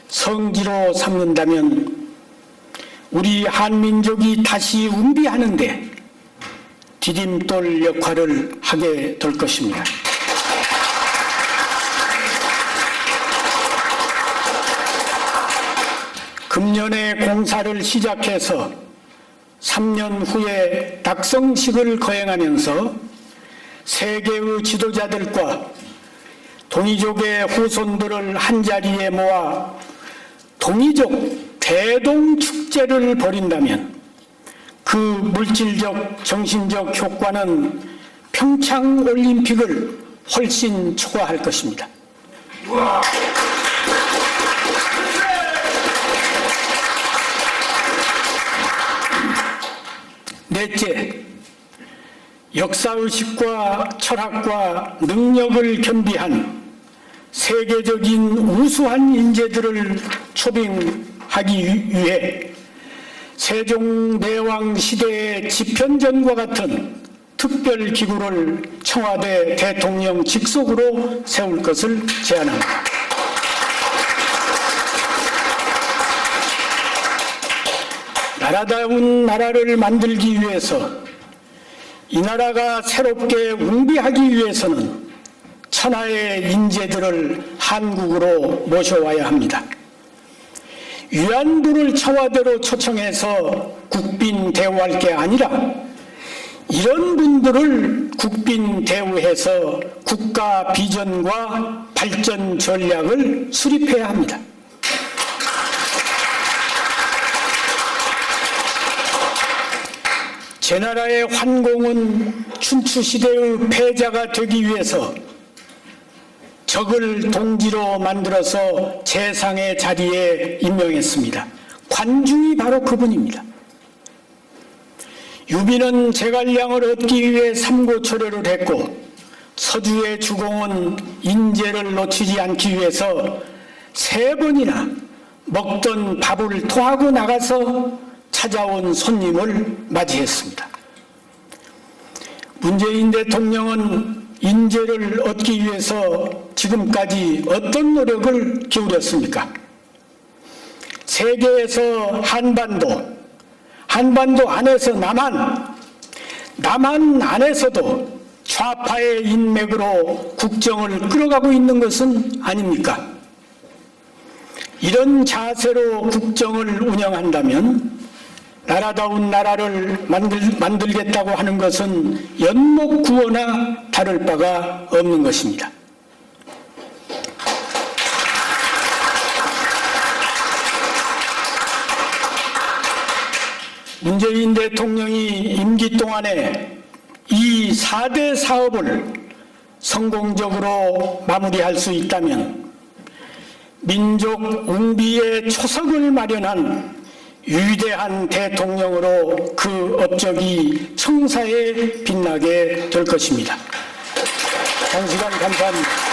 S1: 성지로 삼는다면 우리 한민족이 다시 웅비하는데 디딤돌 역할을 하게 될 것입니다. 금년에 공사를 시작해서 3년 후에 낙성식을 거행하면서 세계의 지도자들과 동이족의 후손들을 한자리에 모아 동이족 대동축제를 벌인다면 그 물질적, 정신적 효과는 평창올림픽을 훨씬 초과할 것입니다. 넷째, 역사의식과 철학과 능력을 겸비한 세계적인 우수한 인재들을 초빙하기 위해 세종대왕 시대의 집현전과 같은 특별기구를 청와대 대통령 직속으로 세울 것을 제안합니다. 나라다운 나라를 만들기 위해서, 이 나라가 새롭게 웅비하기 위해서는 천하의 인재들을 한국으로 모셔와야 합니다. 위안부를 청와대로 초청해서 국빈 대우할 게 아니라 이런 분들을 국빈 대우해서 국가 비전과 발전 전략을 수립해야 합니다. 제 나라의 환공은 춘추시대의 패자가 되기 위해서 적을 동지로 만들어서 재상의 자리에 임명했습니다. 관중이 바로 그분입니다. 유비는 제갈량을 얻기 위해 삼고초려를 했고, 서주의 주공은 인재를 놓치지 않기 위해서 3번이나 먹던 밥을 토하고 나가서 찾아온 손님을 맞이했습니다. 문재인 대통령은 인재를 얻기 위해서 지금까지 어떤 노력을 기울였습니까? 세계에서 한반도 안에서 남한 안에서도 좌파의 인맥으로 국정을 끌어가고 있는 것은 아닙니까? 이런 자세로 국정을 운영한다면 나라다운 나라를 만들겠다고 하는 것은 연목구호나 다를 바가 없는 것입니다. 문재인 대통령이 임기 동안에 이 4대 사업을 성공적으로 마무리할 수 있다면 민족 웅비의 초석을 마련한 위대한 대통령으로 그 업적이 청사에 빛나게 될 것입니다. 장시간 감사합니다.